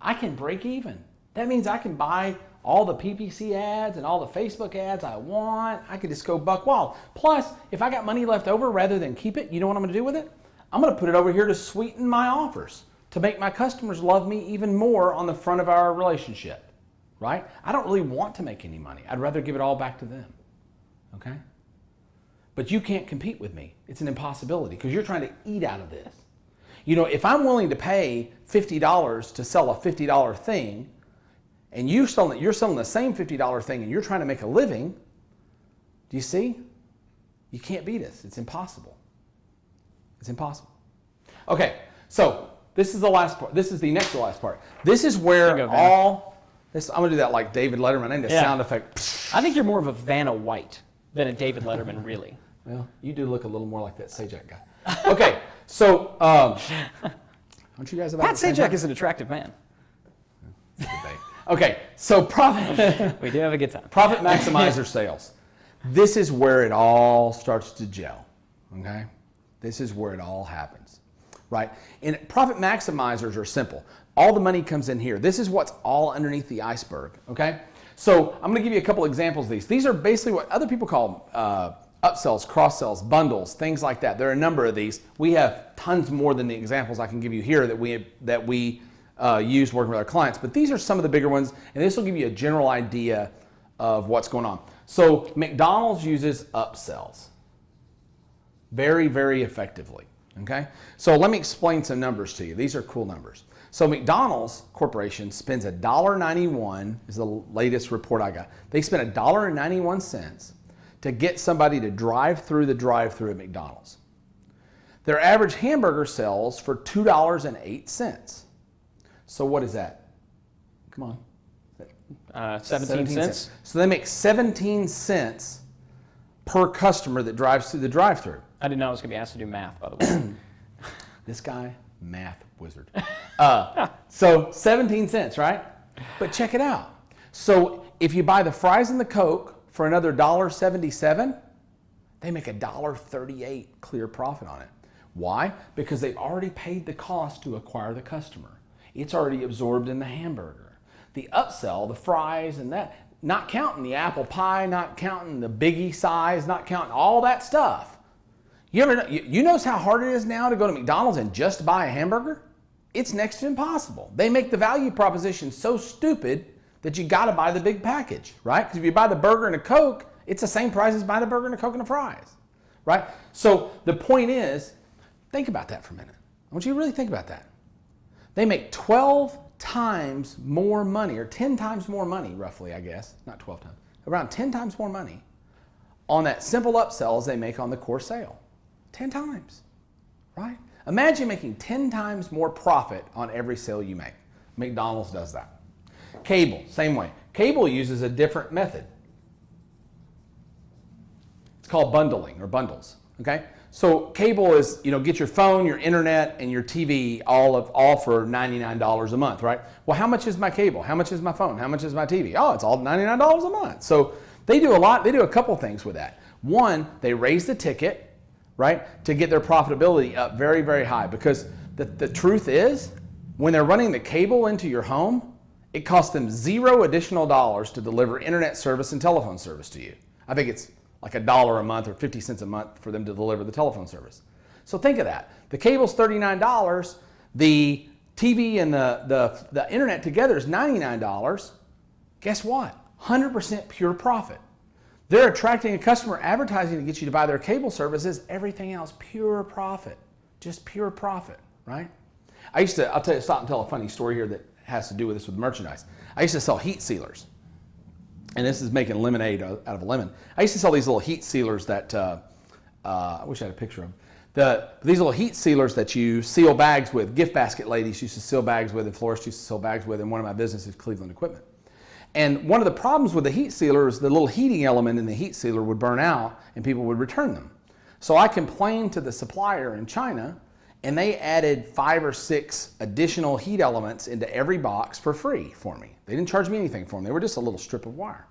Speaker 2: I can break even. That means I can buy all the PPC ads and all the Facebook ads I want. I could just go buck wild. Plus, if I got money left over rather than keep it, you know what I'm going to do with it? I'm going to put it over here to sweeten my offers, to make my customers love me even more on the front of our relationship, right? I don't really want to make any money. I'd rather give it all back to them, okay? But you can't compete with me. It's an impossibility because you're trying to eat out of this. You know, if I'm willing to pay $50 to sell a $50 thing, and you're selling the same $50 thing and you're trying to make a living, do you see? You can't beat us. It's impossible. It's impossible. Okay, so this is the last part. This is the next to last part. This is where I'm going to do that like David Letterman. I need a sound effect.
Speaker 1: I think you're more of a Vanna White than a David Letterman, really.
Speaker 2: Well, you do look a little more like that Sajak guy. Okay, so aren't you guys about
Speaker 1: Pat Sajak is an attractive man.
Speaker 2: Okay, so profit.
Speaker 1: We do have a good time.
Speaker 2: Profit maximizer sales. This is where it all starts to gel. Okay, this is where it all happens, right? And profit maximizers are simple. All the money comes in here. This is what's all underneath the iceberg. Okay, so I'm going to give you a couple examples of these. These are basically what other people call upsells, cross sells, bundles, things like that. There are a number of these. We have tons more than the examples I can give you here that we use working with our clients, but these are some of the bigger ones, and this will give you a general idea of what's going on. So McDonald's uses upsells very, very effectively, okay? So let me explain some numbers to you. These are cool numbers. So McDonald's Corporation spends $1.91, is the latest report I got. They spend $1.91 to get somebody to drive through the drive-thru at McDonald's. Their average hamburger sells for $2.08. So what is that? Come on.
Speaker 1: 17 cents.
Speaker 2: So they make 17 cents per customer that drives through the drive-thru.
Speaker 1: I didn't know I was going to be asked to do math, by the way.
Speaker 2: This guy, math wizard. So 17 cents, right? But check it out. So if you buy the fries and the Coke for another $1.77, they make $1.38 clear profit on it. Why? Because they've already paid the cost to acquire the customer. It's already absorbed in the hamburger. The upsell, the fries and that, not counting the apple pie, not counting the biggie size, not counting all that stuff. You notice how hard it is now to go to McDonald's and just buy a hamburger? It's next to impossible. They make the value proposition so stupid that you got to buy the big package, right? Because if you buy the burger and a Coke, it's the same price as buying the burger and a Coke and the fries, right? So the point is, think about that for a minute. I want you to really think about that. They make 12 times more money, or 10 times more money, roughly, I guess. Not 12 times. Around 10 times more money on that simple upsell as they make on the core sale. 10 times, right? Imagine making 10 times more profit on every sale you make. McDonald's does that. Cable, same way. Cable uses a different method. It's called bundling or bundles, okay? So cable is, get your phone, your internet, and your TV all for $99 a month, right? Well, how much is my cable? How much is my phone? How much is my TV? Oh, it's all $99 a month. So they do a lot. They do a couple things with that. One, they raise the ticket, right, to get their profitability up very, very high. Because the truth is, when they're running the cable into your home, it costs them $0 additional dollars to deliver internet service and telephone service to you. I think it's like $1 a month or 50 cents a month for them to deliver the telephone service. So think of that. The cable's $39, the TV and the internet together is $99. Guess what? 100% pure profit. They're attracting a customer, advertising to get you to buy their cable services, everything else pure profit, just pure profit, right? Stop and tell a funny story here that has to do with this with merchandise. I used to sell heat sealers, and this is making lemonade out of a lemon. I used to sell these little heat sealers that, I wish I had a picture of them. These little heat sealers that you seal bags with. Gift basket ladies used to seal bags with, and florists used to seal bags with, and one of my businesses, Cleveland Equipment. And one of the problems with the heat sealer is the little heating element in the heat sealer would burn out and people would return them. So I complained to the supplier in China, and they added 5 or 6 additional heat elements into every box for free for me. They didn't charge me anything for them. They were just a little strip of wire.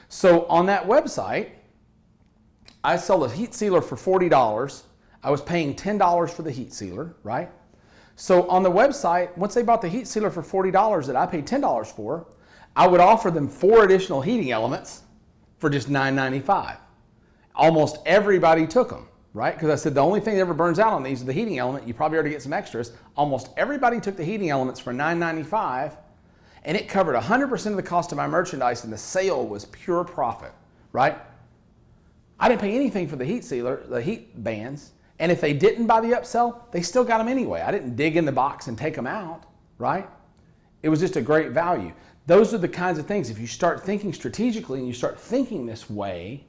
Speaker 2: So on that website, I sell the heat sealer for $40. I was paying $10 for the heat sealer, right? So on the website, once they bought the heat sealer for $40 that I paid $10 for, I would offer them 4 additional heating elements for just $9.95. Almost everybody took them, right? Because I said the only thing that ever burns out on these is the heating element. You probably already get some extras. Almost everybody took the heating elements for $9.95, and it covered 100% of the cost of my merchandise, and the sale was pure profit, right? I didn't pay anything for the heat sealer, the heat bands, and if they didn't buy the upsell, they still got them anyway. I didn't dig in the box and take them out, right? It was just a great value. Those are the kinds of things, if you start thinking strategically and you start thinking this way,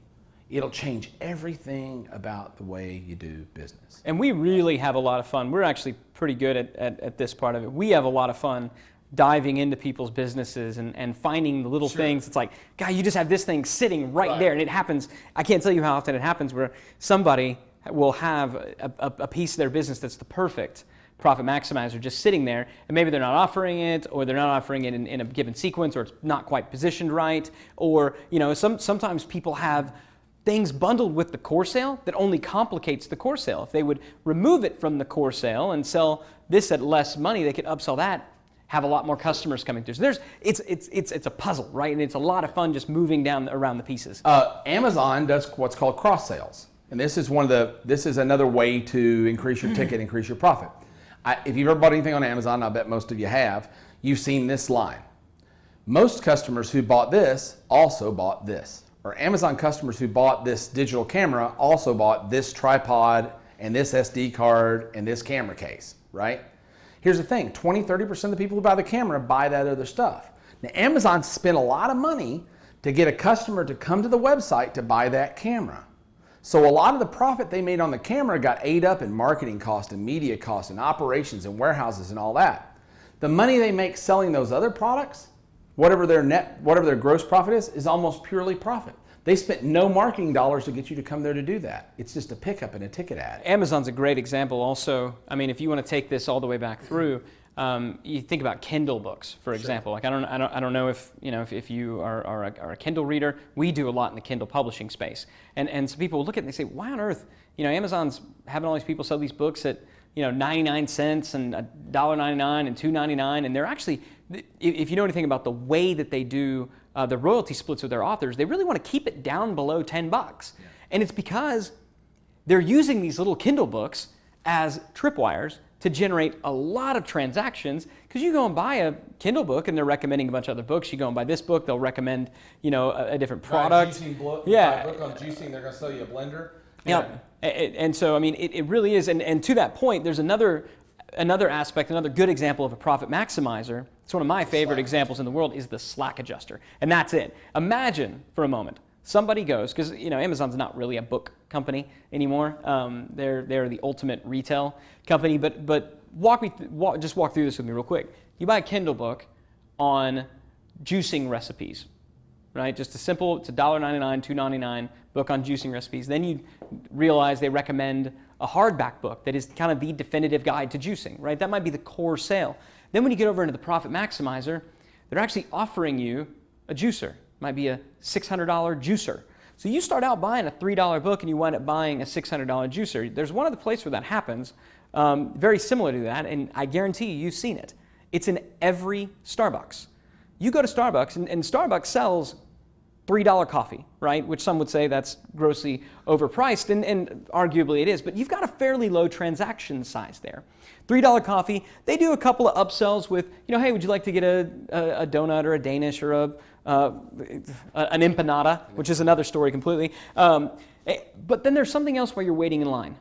Speaker 2: it'll change everything about the way you do business.
Speaker 1: And we really have a lot of fun. We're actually pretty good at this part of it. We have a lot of fun diving into people's businesses and finding the little things. It's like, God, you just have this thing sitting right there. And it happens, I can't tell you how often it happens where somebody will have a piece of their business that's the perfect profit maximizer just sitting there, and maybe they're not offering it, or they're not offering it in a given sequence, or it's not quite positioned right, or sometimes people have things bundled with the core sale that only complicates the core sale. If they would remove it from the core sale and sell this at less money, they could upsell that, have a lot more customers coming through. So it's a puzzle, right? And it's a lot of fun just moving down around the pieces.
Speaker 2: Amazon does what's called cross sales, and this is another way to increase your ticket, increase your profit. If you've ever bought anything on Amazon, I bet most of you have, you've seen this line. Most customers who bought this also bought this. Or Amazon customers who bought this digital camera also bought this tripod and this SD card and this camera case, right? Here's the thing, 20-30% of the people who buy the camera buy that other stuff. Now Amazon spent a lot of money to get a customer to come to the website to buy that camera. So a lot of the profit they made on the camera got ate up in marketing costs and media costs and operations and warehouses and all that. The money they make selling those other products, whatever their gross profit is almost purely profit. They spent no marketing dollars to get you to come there to do that. It's just a pickup and a ticket ad.
Speaker 1: Amazon's a great example also. I mean, if you want to take this all the way back through, you think about Kindle books, for example. Like I don't know if you are a Kindle reader. We do a lot in the Kindle publishing space, and so people look at it and they say, why on earth, Amazon's having all these people sell these books at 99 cents and $1.99 and $2.99, and they're actually, if you know anything about the way that they do the royalty splits with their authors, they really want to keep it down below $10. Yeah. And it's because they're using these little Kindle books as tripwires to generate a lot of transactions, because you go and buy a Kindle book and they're recommending a bunch of other books. You go and buy this book, they'll recommend a different product.
Speaker 2: Juicing book,
Speaker 1: yeah.
Speaker 2: Buy a book on juicing, they're going to sell you a blender.
Speaker 1: Yeah. And so, I mean, it really is. And to that point, there's another aspect, another good example of a profit maximizer. It's one of my favorite examples in the world, is the slack adjuster. And that's it. Imagine for a moment, somebody goes, because Amazon's not really a book company anymore. They're the ultimate retail company. But just walk through this with me real quick. You buy a Kindle book on juicing recipes, right? Just it's $1.99, $2.99 book on juicing recipes. Then you realize they recommend a hardback book that is kind of the definitive guide to juicing, right? That might be the core sale. Then when you get over into the profit maximizer, they're actually offering you a juicer. It might be a $600 juicer. So you start out buying a $3 book and you wind up buying a $600 juicer. There's one other place where that happens, very similar to that, and I guarantee you've seen it. It's in every Starbucks. You go to Starbucks, and Starbucks sells $3 coffee, right? Which some would say that's grossly overpriced, and arguably it is, but you've got a fairly low transaction size there. $3 coffee, they do a couple of upsells with, hey, would you like to get a donut or a Danish or an empanada, which is another story completely. But then there's something else while you're waiting in line.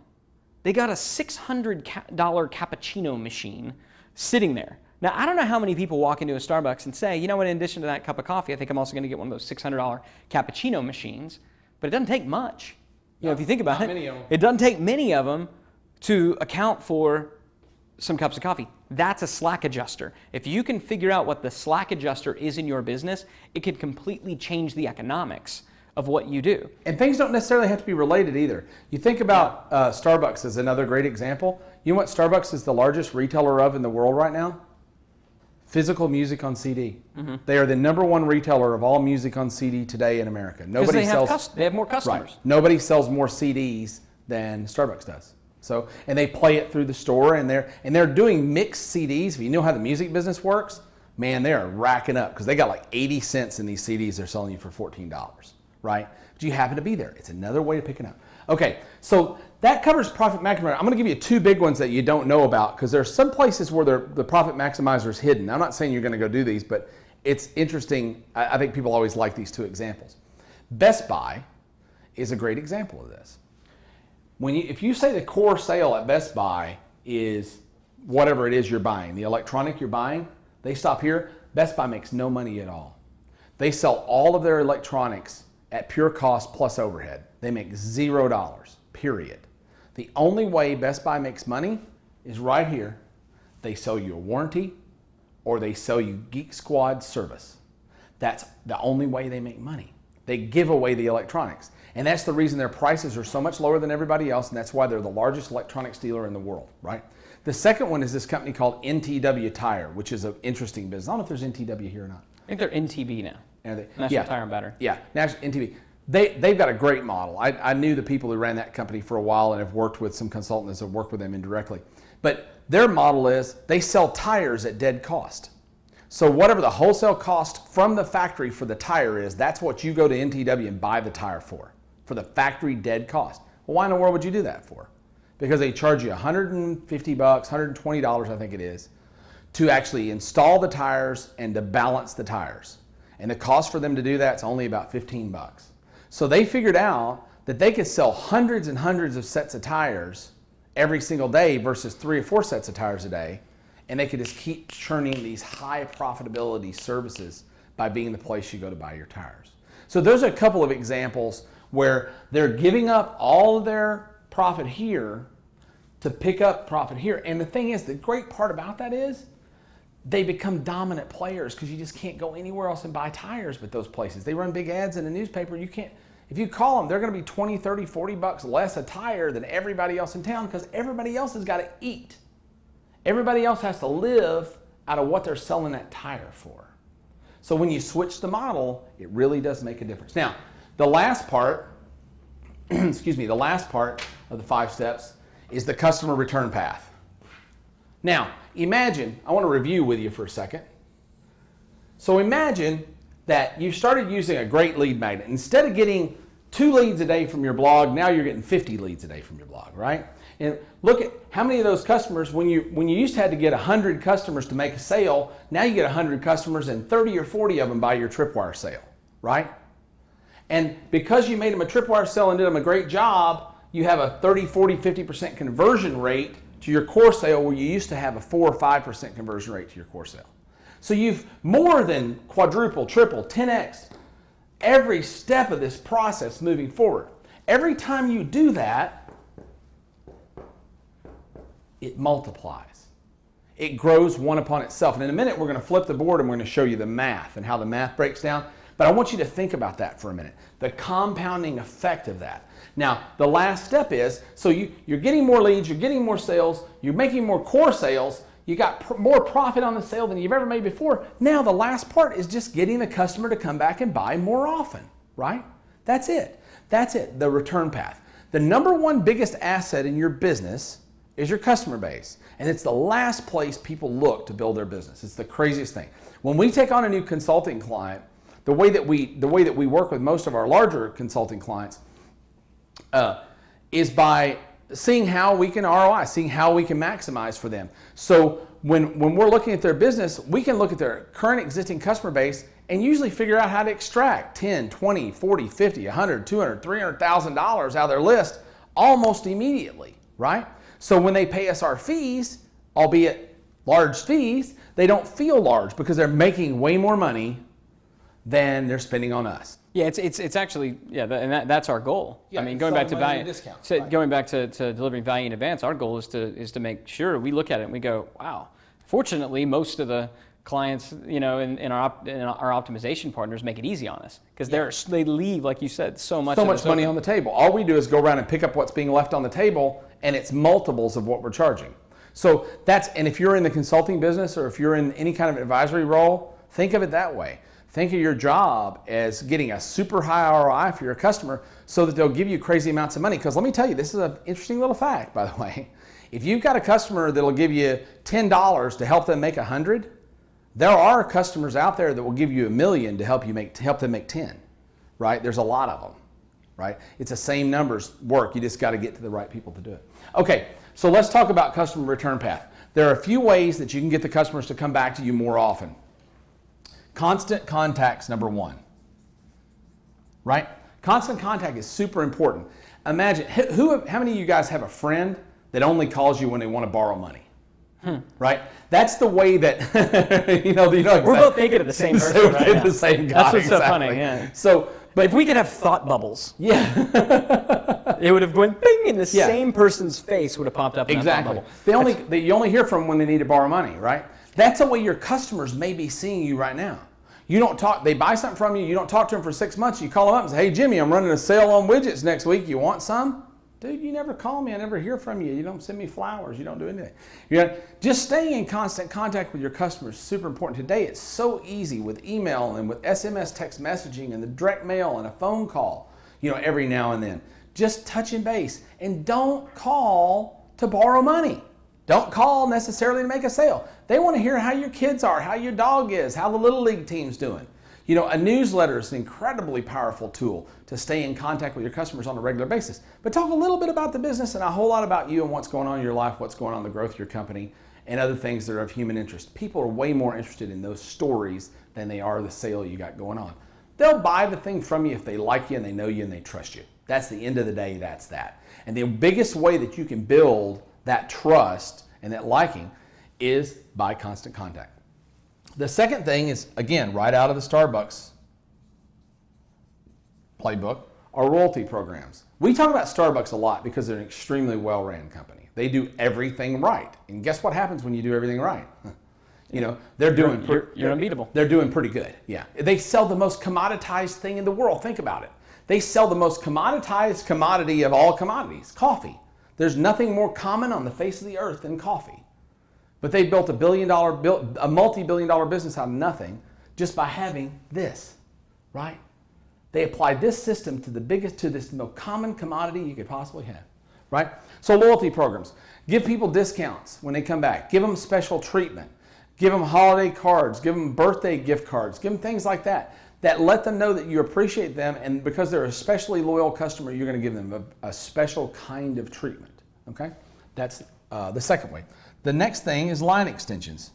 Speaker 1: They got a $600 cappuccino machine sitting there. Now, I don't know how many people walk into a Starbucks and say, in addition to that cup of coffee, I think I'm also going to get one of those $600 cappuccino machines. But it doesn't take much. If you think about it, it doesn't take many of them to account for some cups of coffee. That's a slack adjuster. If you can figure out what the slack adjuster is in your business, it could completely change the economics of what you do.
Speaker 2: And things don't necessarily have to be related either. You think about Starbucks as another great example. You know what Starbucks is the largest retailer of in the world right now? Physical music on CD. Mm-hmm. They are the #1 retailer of all music on CD today in America. Nobody sells.
Speaker 1: They have more customers.
Speaker 2: Right. Nobody sells more CDs than Starbucks does. So, and they play it through the store, and they're doing mixed CDs. If you know how the music business works, man, they are racking up because they got like 80 cents in these CDs they're selling you for $14, right? But you happen to be there. It's another way to pick it up. Okay, so that covers profit maximizer. I'm going to give you 2 big ones that you don't know about because there are some places where the profit maximizer is hidden. I'm not saying you're going to go do these, but it's interesting. I think people always like these 2 examples. Best Buy is a great example of this. If you say the core sale at Best Buy is whatever it is you're buying, the electronic you're buying, they stop here. Best Buy makes no money at all. They sell all of their electronics at pure cost plus overhead. They make $0, period. The only way Best Buy makes money is right here. They sell you a warranty or they sell you Geek Squad service. That's the only way they make money. They give away the electronics. And that's the reason their prices are so much lower than everybody else, and that's why they're the largest electronics dealer in the world, right? The second one is this company called NTW Tire, which is an interesting business. I don't know if there's NTW here or not.
Speaker 1: I think they're NTB now. National Tire and Battery.
Speaker 2: Yeah, National NTB. They've got a great model. I knew the people who ran that company for a while and have worked with some consultants that have worked with them indirectly. But their model is they sell tires at dead cost. So whatever the wholesale cost from the factory for the tire is, that's what you go to NTW and buy the tire for the factory dead cost. Well, why in the world would you do that for? Because they charge you $150, $120, I think it is, to actually install the tires and to balance the tires. And the cost for them to do that is only about $15. So they figured out that they could sell hundreds and hundreds of sets of tires every single day versus 3 or 4 sets of tires a day. And they could just keep churning these high profitability services by being the place you go to buy your tires. So those are a couple of examples where they're giving up all of their profit here to pick up profit here. And the thing is, the great part about that is they become dominant players because you just can't go anywhere else and buy tires but those places. They run big ads in the newspaper. You can't, if you call them, they're going to be 20, 30, 40 bucks less a tire than everybody else in town because everybody else has got to eat. Everybody else has to live out of what they're selling that tire for. So when you switch the model, it really does make a difference. Now, the last part, excuse me, the last part of the 5 steps is the customer return path. Now, imagine, I want to review with you for a second. So imagine that you started using a great lead magnet. Instead of getting 2 leads a day from your blog, now you're getting 50 leads a day from your blog, right? And look at how many of those customers, when you used to have to get 100 customers to make a sale, now you get 100 customers and 30 or 40 of them buy your tripwire sale, right? And because you made them a tripwire sale and did them a great job, you have a 30, 40, 50% conversion rate to your core sale where you used to have a 4 or 5% conversion rate to your core sale. So you've more than quadruple, triple, 10x every step of this process moving forward. Every time you do that, it multiplies. It grows one upon itself. And in a minute, we're going to flip the board and we're going to show you the math and how the math breaks down. But I want you to think about that for a minute, the compounding effect of that. Now, the last step is, so you're getting more leads, you're getting more sales, you're making more core sales, you got more profit on the sale than you've ever made before. Now, the last part is just getting the customer to come back and buy more often, right? That's it. That's it, the return path. The #1 biggest asset in your business is your customer base. And it's the last place people look to build their business. It's the craziest thing. When we take on a new consulting client, the way that we work with most of our larger consulting clients is by seeing how we can ROI, seeing how we can maximize for them. So when we're looking at their business, we can look at their current existing customer base and usually figure out how to extract 10, 20, 40, 50, 100, 200, $300,000 out of their list almost immediately, right? So when they pay us our fees, albeit large fees, they don't feel large because they're making way more money than they're spending on us.
Speaker 1: Yeah, it's actually, and that's our goal.
Speaker 2: Yeah,
Speaker 1: I mean, going back to value,
Speaker 2: right.
Speaker 1: Going back to delivering value in advance, our goal is to make sure we look at it and we go, wow. Fortunately, most of the clients, in our optimization partners make it easy on us because they leave, like you said, so much
Speaker 2: money on the table. All we do is go around and pick up what's being left on the table, and it's multiples of what we're charging. So and if you're in the consulting business or if you're in any kind of advisory role, think of it that way. Think of your job as getting a super high ROI for your customer so that they'll give you crazy amounts of money. Because let me tell you, this is an interesting little fact, by the way. If you've got a customer that'll give you $10 to help them make 100, there are customers out there that will give you $1 million to help them make 10, right? There's a lot of them, right? It's the same numbers work. You just got to get to the right people to do it. Okay, so let's talk about customer return path. There are a few ways that you can get the customers to come back to you more often. Constant contact's number one, right? Constant contact is super important. Imagine, how many of you guys have a friend that only calls you when they want to borrow money? Right? That's the way that, exactly.
Speaker 1: We're both thinking of the same person right now.
Speaker 2: The same guy.
Speaker 1: That's what's so funny, yeah.
Speaker 2: So,
Speaker 1: but if we could have thought bubbles, it would have went bing, and the same person's face would have popped up in that thought bubble.
Speaker 2: You only hear from them when they need to borrow money, right? That's the way your customers may be seeing you right now. You don't talk, they buy something from you, you don't talk to them for 6 months, you call them up and say, hey Jimmy, I'm running a sale on widgets next week, you want some? Dude, you never call me, I never hear from you, you don't send me flowers, you don't do anything. Just staying in constant contact with your customers is super important. Today it's so easy with email and with SMS text messaging and the direct mail and a phone call, every now and then. Just touching base, and don't call to borrow money. Don't call necessarily to make a sale. They want to hear how your kids are, how your dog is, how the Little League team's doing. A newsletter is an incredibly powerful tool to stay in contact with your customers on a regular basis. But talk a little bit about the business and a whole lot about you and what's going on in your life, what's going on in the growth of your company, and other things that are of human interest. People are way more interested in those stories than they are the sale you got going on. They'll buy the thing from you if they like you and they know you and they trust you. That's the end of the day, that's that. And the biggest way that you can build that trust and that liking is by constant contact. The second thing is, again, right out of the Starbucks playbook, are loyalty programs. We talk about Starbucks a lot because they're an extremely well-ran company. They do everything right. And guess what happens when you do everything right? They're doing
Speaker 1: you're unbeatable.
Speaker 2: They're doing pretty good. Yeah. They sell the most commoditized thing in the world. Think about it. They sell the most commoditized commodity of all commodities, coffee. There's nothing more common on the face of the earth than coffee. But they built a multi-billion-dollar business out of nothing just by having this, right? They applied this system to this most common commodity you could possibly have, right? So loyalty programs. Give people discounts when they come back. Give them special treatment. Give them holiday cards. Give them birthday gift cards. Give them things like that let them know that you appreciate them, and because they're a especially loyal customer, you're going to give them a special kind of treatment, okay? That's the second way. The next thing is line extensions.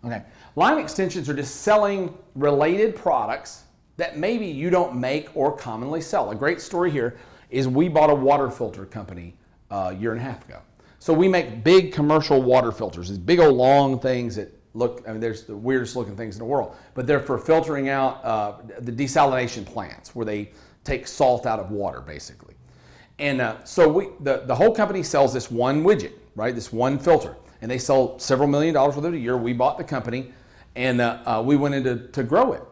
Speaker 2: Okay, line extensions are just selling related products that maybe you don't make or commonly sell. A great story here is we bought a water filter company a year and a half ago. So we make big commercial water filters, these big old long things that there's the weirdest looking things in the world, but they're for filtering out the desalination plants where they take salt out of water, basically. And so the whole company sells this one widget, right? This one filter, and they sell several $1 million worth of it a year. We bought the company, and we went in to grow it.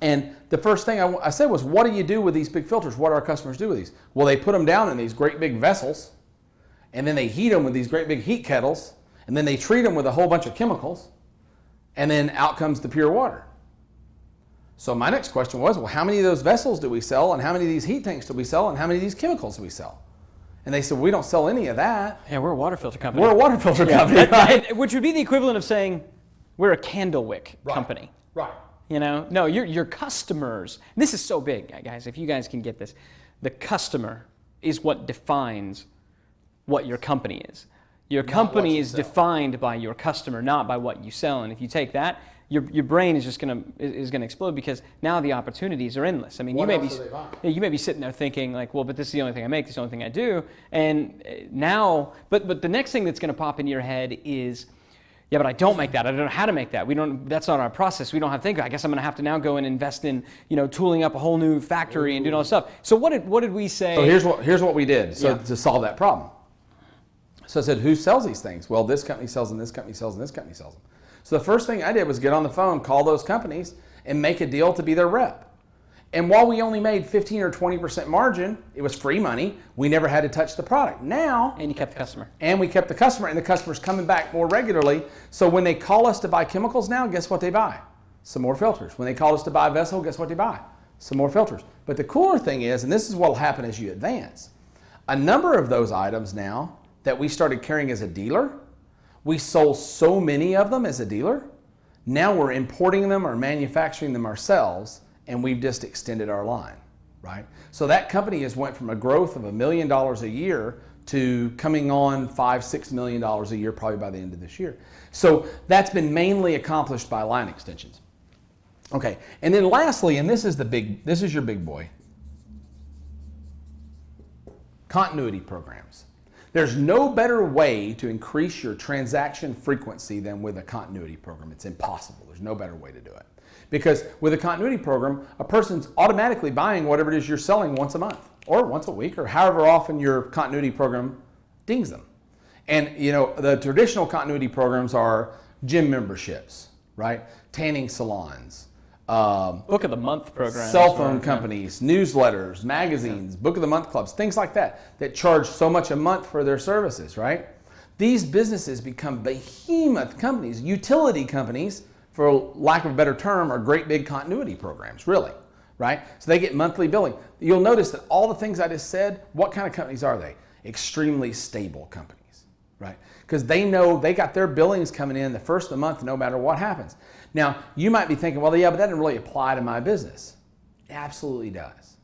Speaker 2: And the first thing I said was, what do you do with these big filters? What do our customers do with these? Well, they put them down in these great big vessels, and then they heat them with these great big heat kettles, and then they treat them with a whole bunch of chemicals, and then out comes the pure water. So my next question was, well, how many of those vessels do we sell, and how many of these heat tanks do we sell, and how many of these chemicals do we sell? And they said, we don't sell any of that.
Speaker 1: Yeah, we're a water filter company.
Speaker 2: We're a water filter company, right?
Speaker 1: Which would be the equivalent of saying, We're a candle wick
Speaker 2: Right.
Speaker 1: company.
Speaker 2: Right.
Speaker 1: You know, no, your customers. This is so big, guys. If you guys can get this, the customer is what defines what your company is. Your company is defined by your customer, not by what you sell. And if you take that, your brain is just gonna explode, because now the opportunities are endless. I mean, you may be sitting there thinking like, well, but this is the only thing I make. This is the only thing I do. And now, but the next thing that's gonna pop into your head is, yeah, but I don't make that. I don't know how to make that. That's not our process. We don't have to think. I guess I'm going to have to now go and invest in, tooling up a whole new factory and doing all this stuff. So what did we say?
Speaker 2: So here's what we did. So to solve that problem. So I said, who sells these things? Well, this company sells them, this company sells them, this company sells them. So the first thing I did was get on the phone, call those companies, and make a deal to be their rep. And while we only made 15 or 20% margin, it was free money. We never had to touch the product. Now,
Speaker 1: and you kept the customer.
Speaker 2: And we kept the customer, and the customer's coming back more regularly. So when they call us to buy chemicals now, guess what they buy? Some more filters. When they call us to buy a vessel, guess what they buy? Some more filters. But the cooler thing is, and this is what will happen as you advance, a number of those items now that we started carrying as a dealer, we sold so many of them as a dealer, now we're importing them or manufacturing them ourselves, and we've just extended our line, right? So that company has went from a growth of $1 million a year to coming on $5-6 million a year probably by the end of this year. So that's been mainly accomplished by line extensions. Okay, and then lastly, and this is your big boy, continuity programs. There's no better way to increase your transaction frequency than with a continuity program. It's impossible. There's no better way to do it. Because with a continuity program, a person's automatically buying whatever it is you're selling once a month or once a week or however often your continuity program dings them. And the traditional continuity programs are gym memberships, right? Tanning salons,
Speaker 1: book of the month programs,
Speaker 2: cell phone companies, newsletters, magazines, book of the month clubs, things like that charge so much a month for their services, right? These businesses become behemoth companies, utility companies, for lack of a better term, are great big continuity programs, really, right? So they get monthly billing. You'll notice that all the things I just said, what kind of companies are they? Extremely stable companies, right? Because they know they got their billings coming in the first of the month no matter what happens. Now, you might be thinking, well, yeah, but that doesn't really apply to my business. It absolutely does.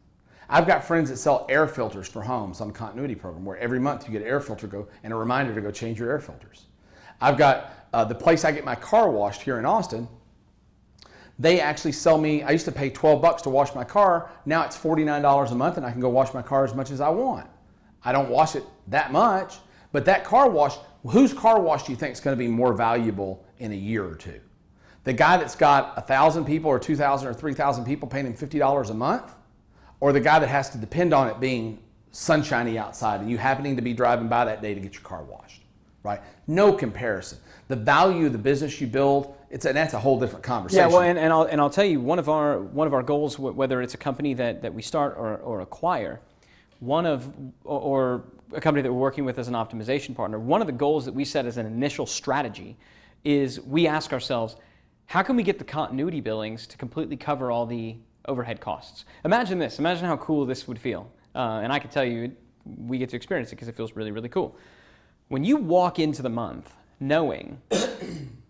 Speaker 2: I've got friends that sell air filters for homes on the continuity program, where every month you get an air filter and a reminder to go change your air filters. I've got the place I get my car washed here in Austin. They actually sell me, I used to pay $12 to wash my car. Now it's $49 a month and I can go wash my car as much as I want. I don't wash it that much, but that car wash, whose car wash do you think is going to be more valuable in a year or two? The guy that's got 1,000 people or 2,000 or 3,000 people paying him $50 a month? Or the guy that has to depend on it being sunshiny outside and you happening to be driving by that day to get your car washed, right? No comparison. The value of the business you build, that's a whole different conversation.
Speaker 1: Yeah, well, and I'll tell you, one of our goals, whether it's a company that we start or acquire, or a company that we're working with as an optimization partner, one of the goals that we set as an initial strategy is we ask ourselves, how can we get the continuity billings to completely cover all the overhead costs? Imagine this. Imagine how cool this would feel. And I can tell you, we get to experience it because it feels really, really cool. When you walk into the month knowing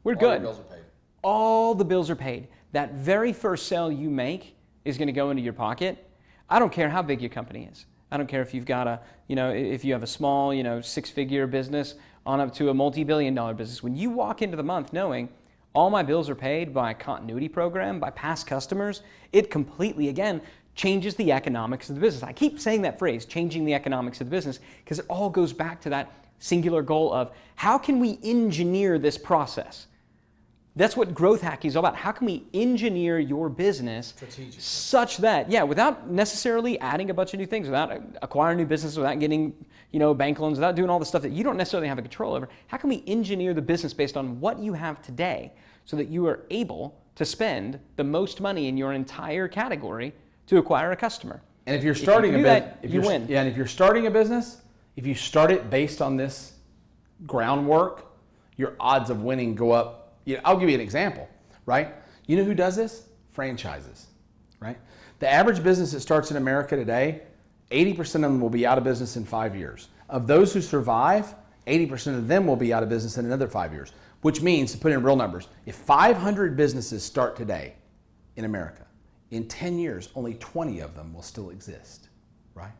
Speaker 1: we're good,
Speaker 2: all the bills are paid.
Speaker 1: All the bills are paid. That very first sale you make is going to go into your pocket. I don't care how big your company is. I don't care if you've got if you have a small, 6-figure business on up to a multi-billion-dollar business. When you walk into the month knowing all my bills are paid by a continuity program, by past customers, it completely, again, changes the economics of the business. I keep saying that phrase, changing the economics of the business, because it all goes back to that singular goal of how can we engineer this process? That's what growth hacking is all about. How can we engineer your business such that, without necessarily adding a bunch of new things, without acquiring new business, without getting, bank loans, without doing all the stuff that you don't necessarily have a control over, how can we engineer the business based on what you have today so that you are able to spend the most money in your entire category to acquire a customer?
Speaker 2: And if you're starting a business,
Speaker 1: you win.
Speaker 2: Yeah, and if you're starting a business, if you start it based on this groundwork, your odds of winning go up. I'll give you an example, right? You know who does this? Franchises, right? The average business that starts in America today, 80% of them will be out of business in 5 years. Of those who survive, 80% of them will be out of business in another 5 years. which means, to put in real numbers, if 500 businesses start today in America, in 10 years, only 20 of them will still exist, right?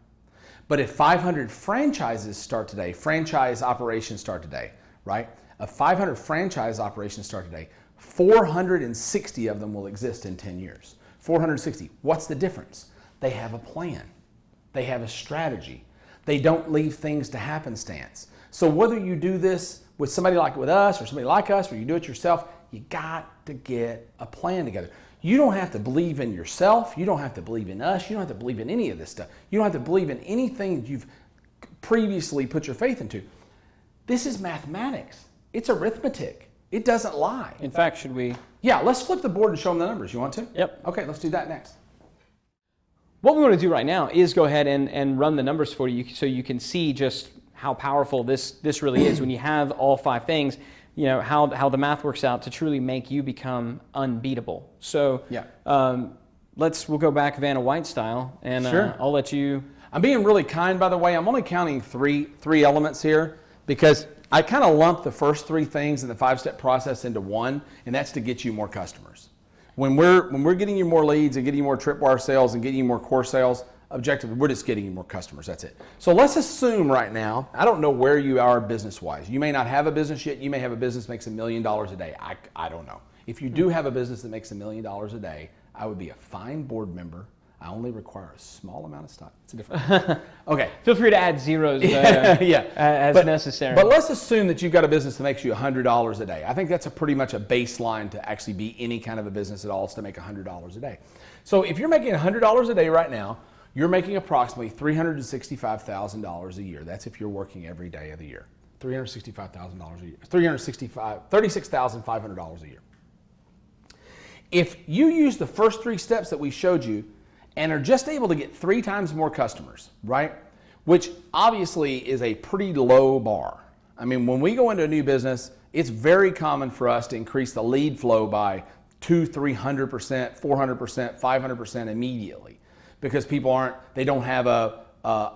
Speaker 2: But if 500 franchises start today, franchise operations start today, right? If 500 franchise operations start today, 460 of them will exist in 10 years. 460. What's the difference? They have a plan. They have a strategy. They don't leave things to happenstance. So whether you do this with somebody like with us or somebody like us, or you do it yourself, you got to get a plan together. You don't have to believe in yourself. You don't have to believe in us. You don't have to believe in any of this stuff. You don't have to believe in anything that you've previously put your faith into. This is mathematics. It's arithmetic. It doesn't lie.
Speaker 1: In fact, should we?
Speaker 2: Yeah, let's flip the board and show them the numbers. You want to?
Speaker 1: Yep.
Speaker 2: Okay, let's do that next.
Speaker 1: What we want to do right now is go ahead and run the numbers for you so you can see just how powerful this really is when you have all 5 things, you know, how the math works out to truly make you become unbeatable. So
Speaker 2: yeah.
Speaker 1: We'll go back Vanna White style, and
Speaker 2: sure.
Speaker 1: I'll let you.
Speaker 2: I'm being really kind, by the way. I'm only counting three elements here because I kind of lump the first 3 things in the 5-step process into one, and that's to get you more customers. When we're getting you more leads and getting you more tripwire sales and getting you more core sales, objectively, we're just getting you more customers. That's it. So let's assume right now, I don't know where you are business-wise. You may not have a business yet. You may have a business that makes $1 million a day. I don't know. If you do have a business that makes $1 million a day, I would be a fine board member. I only require a small amount of stock. It's a different. Okay.
Speaker 1: Feel free to add zeros as necessary.
Speaker 2: But let's assume that you've got a business that makes you $100 a day. I think that's pretty much a baseline to actually be any kind of a business at all, is to make $100 a day. So if you're making $100 a day right now, you're making approximately $365,000 a year. That's if you're working every day of the year. $365,000 a year. $36,500 a year. If you use the first 3 steps that we showed you and are just able to get 3 times more customers, right? Which obviously is a pretty low bar. I mean, when we go into a new business, it's very common for us to increase the lead flow by 200%, 300%, 400%, 500% immediately, because they don't have a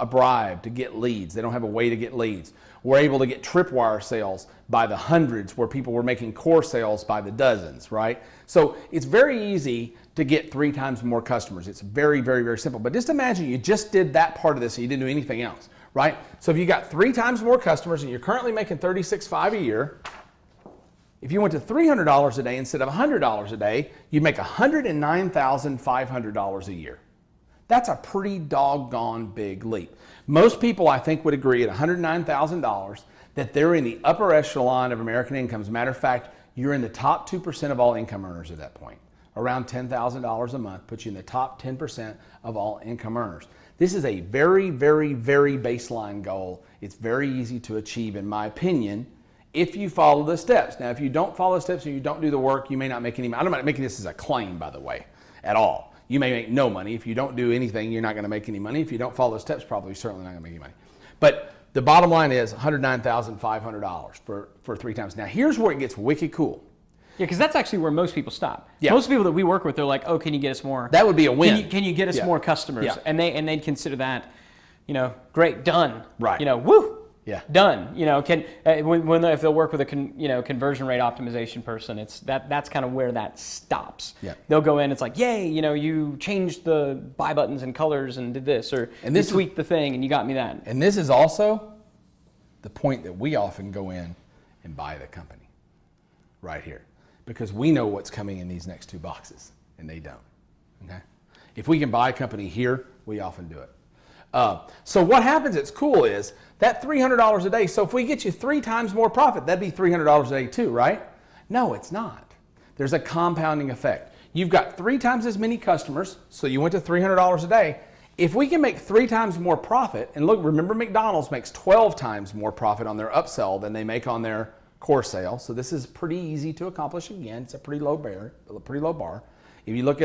Speaker 2: bribe to get leads. They don't have a way to get leads. We're able to get tripwire sales by the hundreds where people were making core sales by the dozens, right? So it's very easy to get 3 times more customers. It's very, very, very simple. But just imagine you just did that part of this and you didn't do anything else, right? So if you got 3 times more customers and you're currently making $36,500 a year, if you went to $300 a day instead of $100 a day, you'd make $109,500 a year. That's a pretty doggone big leap. Most people, I think, would agree at $109,000 that they're in the upper echelon of American income. As a matter of fact, you're in the top 2% of all income earners at that point. Around $10,000 a month puts you in the top 10% of all income earners. This is a very, very, very baseline goal. It's very easy to achieve, in my opinion, if you follow the steps. Now, if you don't follow the steps and you don't do the work, you may not make any money. I'm not making this as a claim, by the way, at all. You may make no money. If you don't do anything, you're not going to make any money. If you don't follow the steps properly, you're certainly not going to make any money. But the bottom line is $109,500 for 3 times. Now, here's where it gets wicked cool.
Speaker 1: Yeah, because that's actually where most people stop.
Speaker 2: Yeah.
Speaker 1: Most people that we work with, they're like, "Oh, can you get us more?
Speaker 2: That would be a win.
Speaker 1: Can you get us more customers?"
Speaker 2: Yeah.
Speaker 1: And they'd consider that, great, done.
Speaker 2: Right.
Speaker 1: Woo.
Speaker 2: Yeah.
Speaker 1: Done. If they'll work with a conversion rate optimization person, that's kind of where that stops.
Speaker 2: Yeah.
Speaker 1: They'll go in. It's like, yay, you changed the buy buttons and colors and did this, or you tweaked the thing and you got me that.
Speaker 2: And this is also the point that we often go in and buy the company, right here, because we know what's coming in these next 2 boxes, and they don't. Okay. If we can buy a company here, we often do it. So what happens, it's cool, is that $300 a day. So if we get you 3 times more profit, that'd be $300 a day too, right? No, it's not. There's a compounding effect. You've got 3 times as many customers, so you went to $300 a day. If we can make 3 times more profit, and look, remember McDonald's makes 12 times more profit on their upsell than they make on their core sale. So this is pretty easy to accomplish. Again, it's a pretty low bar. If you look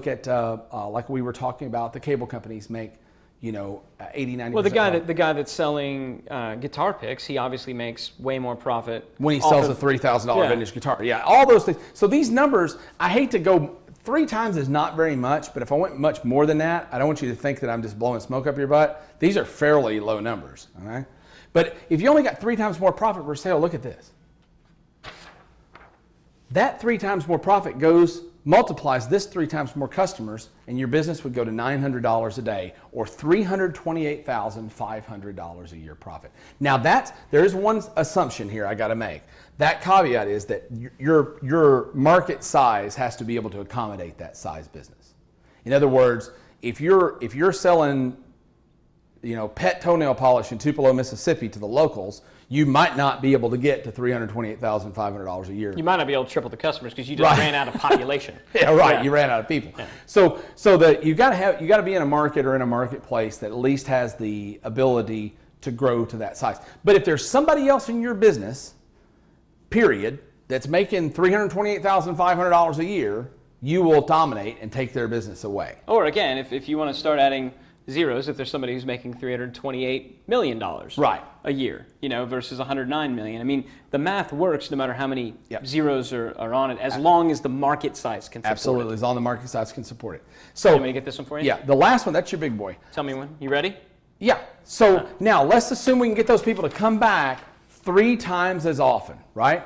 Speaker 2: at like we were talking about, the cable companies make 80-90%.
Speaker 1: Well, the guy that's selling guitar picks, he obviously makes way more profit
Speaker 2: when he sells a $3,000 vintage guitar. Yeah, all those things. So these numbers, I hate to go 3 times is not very much, but if I went much more than that, I don't want you to think that I'm just blowing smoke up your butt. These are fairly low numbers, all right? But if you only got 3 times more profit per sale, look at this. That 3 times more profit multiplies this 3 times more customers, and your business would go to $900 a day, or $328,500 a year profit. Now there is one assumption here I got to make. That caveat is that your market size has to be able to accommodate that size business. In other words, if you're selling, pet toenail polish in Tupelo, Mississippi to the locals, you might not be able to get to $328,500 a year.
Speaker 1: You might not be able to triple the customers because you just ran out of population.
Speaker 2: Yeah, right. Yeah. You ran out of people. Yeah. So you got to be in a market or in a marketplace that at least has the ability to grow to that size. But if there's somebody else in your business, period, that's making $328,500 a year, you will dominate and take their business away.
Speaker 1: Or again, if you want to start adding zeros, if there's somebody who's making $328 million a year, versus $109 million. I mean, the math works no matter how many zeros are on it, as long as the market size can support it.
Speaker 2: Absolutely, as long as the market size can support it. So,
Speaker 1: let me get this one for you?
Speaker 2: Yeah, the last one, that's your big boy.
Speaker 1: Tell me when. You ready?
Speaker 2: Yeah. So now let's assume we can get those people to come back 3 times as often, right?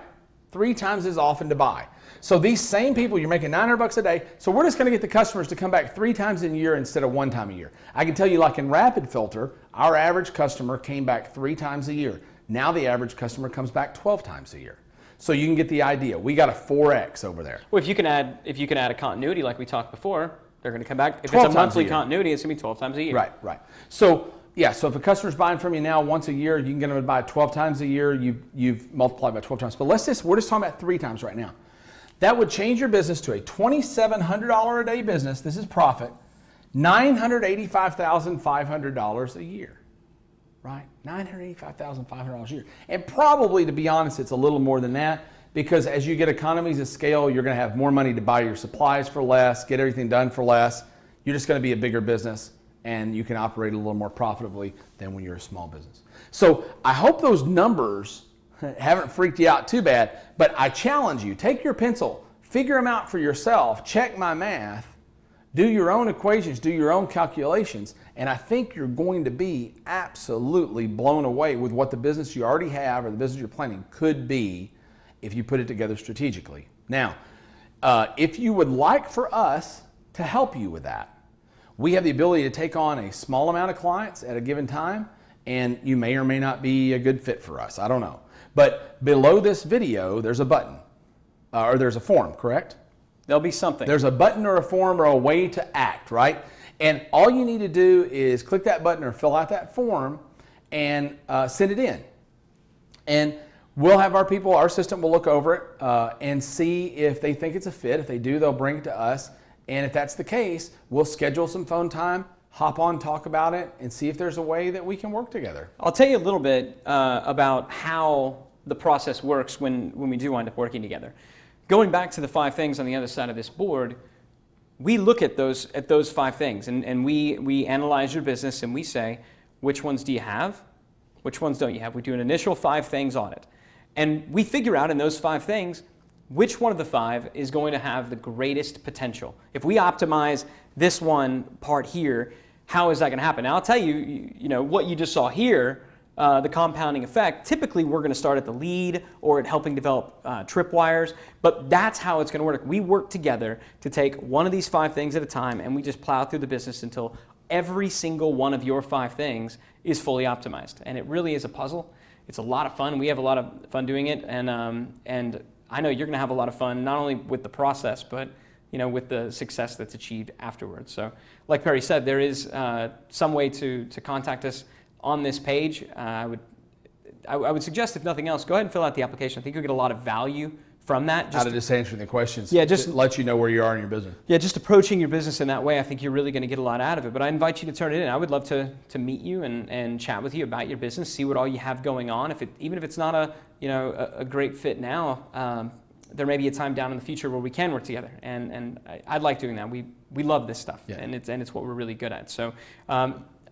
Speaker 2: 3 times as often to buy. So these same people, you're making $900 a day, so we're just going to get the customers to come back 3 times a year instead of 1 time a year. I can tell you, like in Rapid Filter, our average customer came back 3 times a year. Now the average customer comes back 12 times a year. So you can get the idea. We got a 4X over there.
Speaker 1: Well, if you can add a continuity like we talked before, they're going to come back. If it's a monthly continuity, it's going to be 12 times a year.
Speaker 2: Right. So yeah, so if a customer's buying from you now once a year, you can get them to buy 12 times a year. You've multiplied by 12 times. But we're just talking about 3 times right now. That would change your business to a $2,700 a day business. This is profit. $985,500 a year, right? $985,500 a year. And probably, to be honest, it's a little more than that, because as you get economies of scale, you're going to have more money to buy your supplies for less, get everything done for less. You're just going to be a bigger business, and you can operate a little more profitably than when you're a small business. So I hope those numbers haven't freaked you out too bad, but I challenge you, take your pencil, figure them out for yourself, check my math, do your own equations, do your own calculations, and I think you're going to be absolutely blown away with what the business you already have or the business you're planning could be if you put it together strategically. Now, if you would like for us to help you with that, we have the ability to take on a small amount of clients at a given time, and you may or may not be a good fit for us. I don't know. But below this video, there's a button, or there's a form, correct?
Speaker 1: There'll be something.
Speaker 2: There's a button or a form or a way to act, right? And all you need to do is click that button or fill out that form and send it in. And we'll have our people, our assistant will look over it and see if they think it's a fit. If they do, they'll bring it to us. And if that's the case, we'll schedule some phone time, hop on, talk about it, and see if there's a way that we can work together.
Speaker 1: I'll tell you a little bit about how the process works when we do wind up working together. Going back to the 5 things on the other side of this board, we look at those 5 things, and we analyze your business, and we say, which ones do you have? Which ones don't you have? We do an initial 5 things audit. And we figure out in those 5 things, which one of the 5 is going to have the greatest potential. If we optimize this one part here, how is that going to happen? Now, I'll tell you, what you just saw here, the compounding effect, typically we're going to start at the lead or at helping develop tripwires, but that's how it's going to work. We work together to take one of these 5 things at a time, and we just plow through the business until every single one of your 5 things is fully optimized. And it really is a puzzle. It's a lot of fun. We have a lot of fun doing it, and I know you're going to have a lot of fun, not only with the process, but with the success that's achieved afterwards. So like Perry said, there is some way to contact us on this page. I would suggest, if nothing else, go ahead and fill out the application. I think you'll get a lot of value from that.
Speaker 2: Out of just answering the questions.
Speaker 1: Yeah, just
Speaker 2: let you know where you are in your business.
Speaker 1: Yeah, just approaching your business in that way, I think you're really going to get a lot out of it. But I invite you to turn it in. I would love to meet you and chat with you about your business, see what all you have going on. Even if it's not a great fit now, there may be a time down in the future where we can work together, and I'd like doing that. We love this stuff, yeah. and it's what we're really good at. So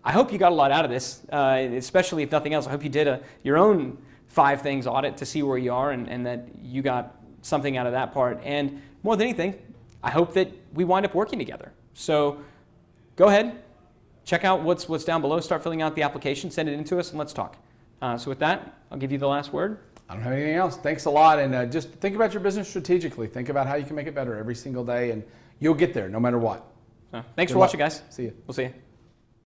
Speaker 1: I hope you got a lot out of this, especially if nothing else. I hope you did your own 5 things audit to see where you are, and that you got something out of that part. And more than anything, I hope that we wind up working together. So go ahead, check out what's down below, start filling out the application, send it in to us, and let's talk. So with that, I'll give you the last word.
Speaker 2: I don't have anything else. Thanks a lot. And just think about your business strategically. Think about how you can make it better every single day, and you'll get there no matter what.
Speaker 1: Thanks for watching, guys.
Speaker 2: See you.
Speaker 1: We'll see you.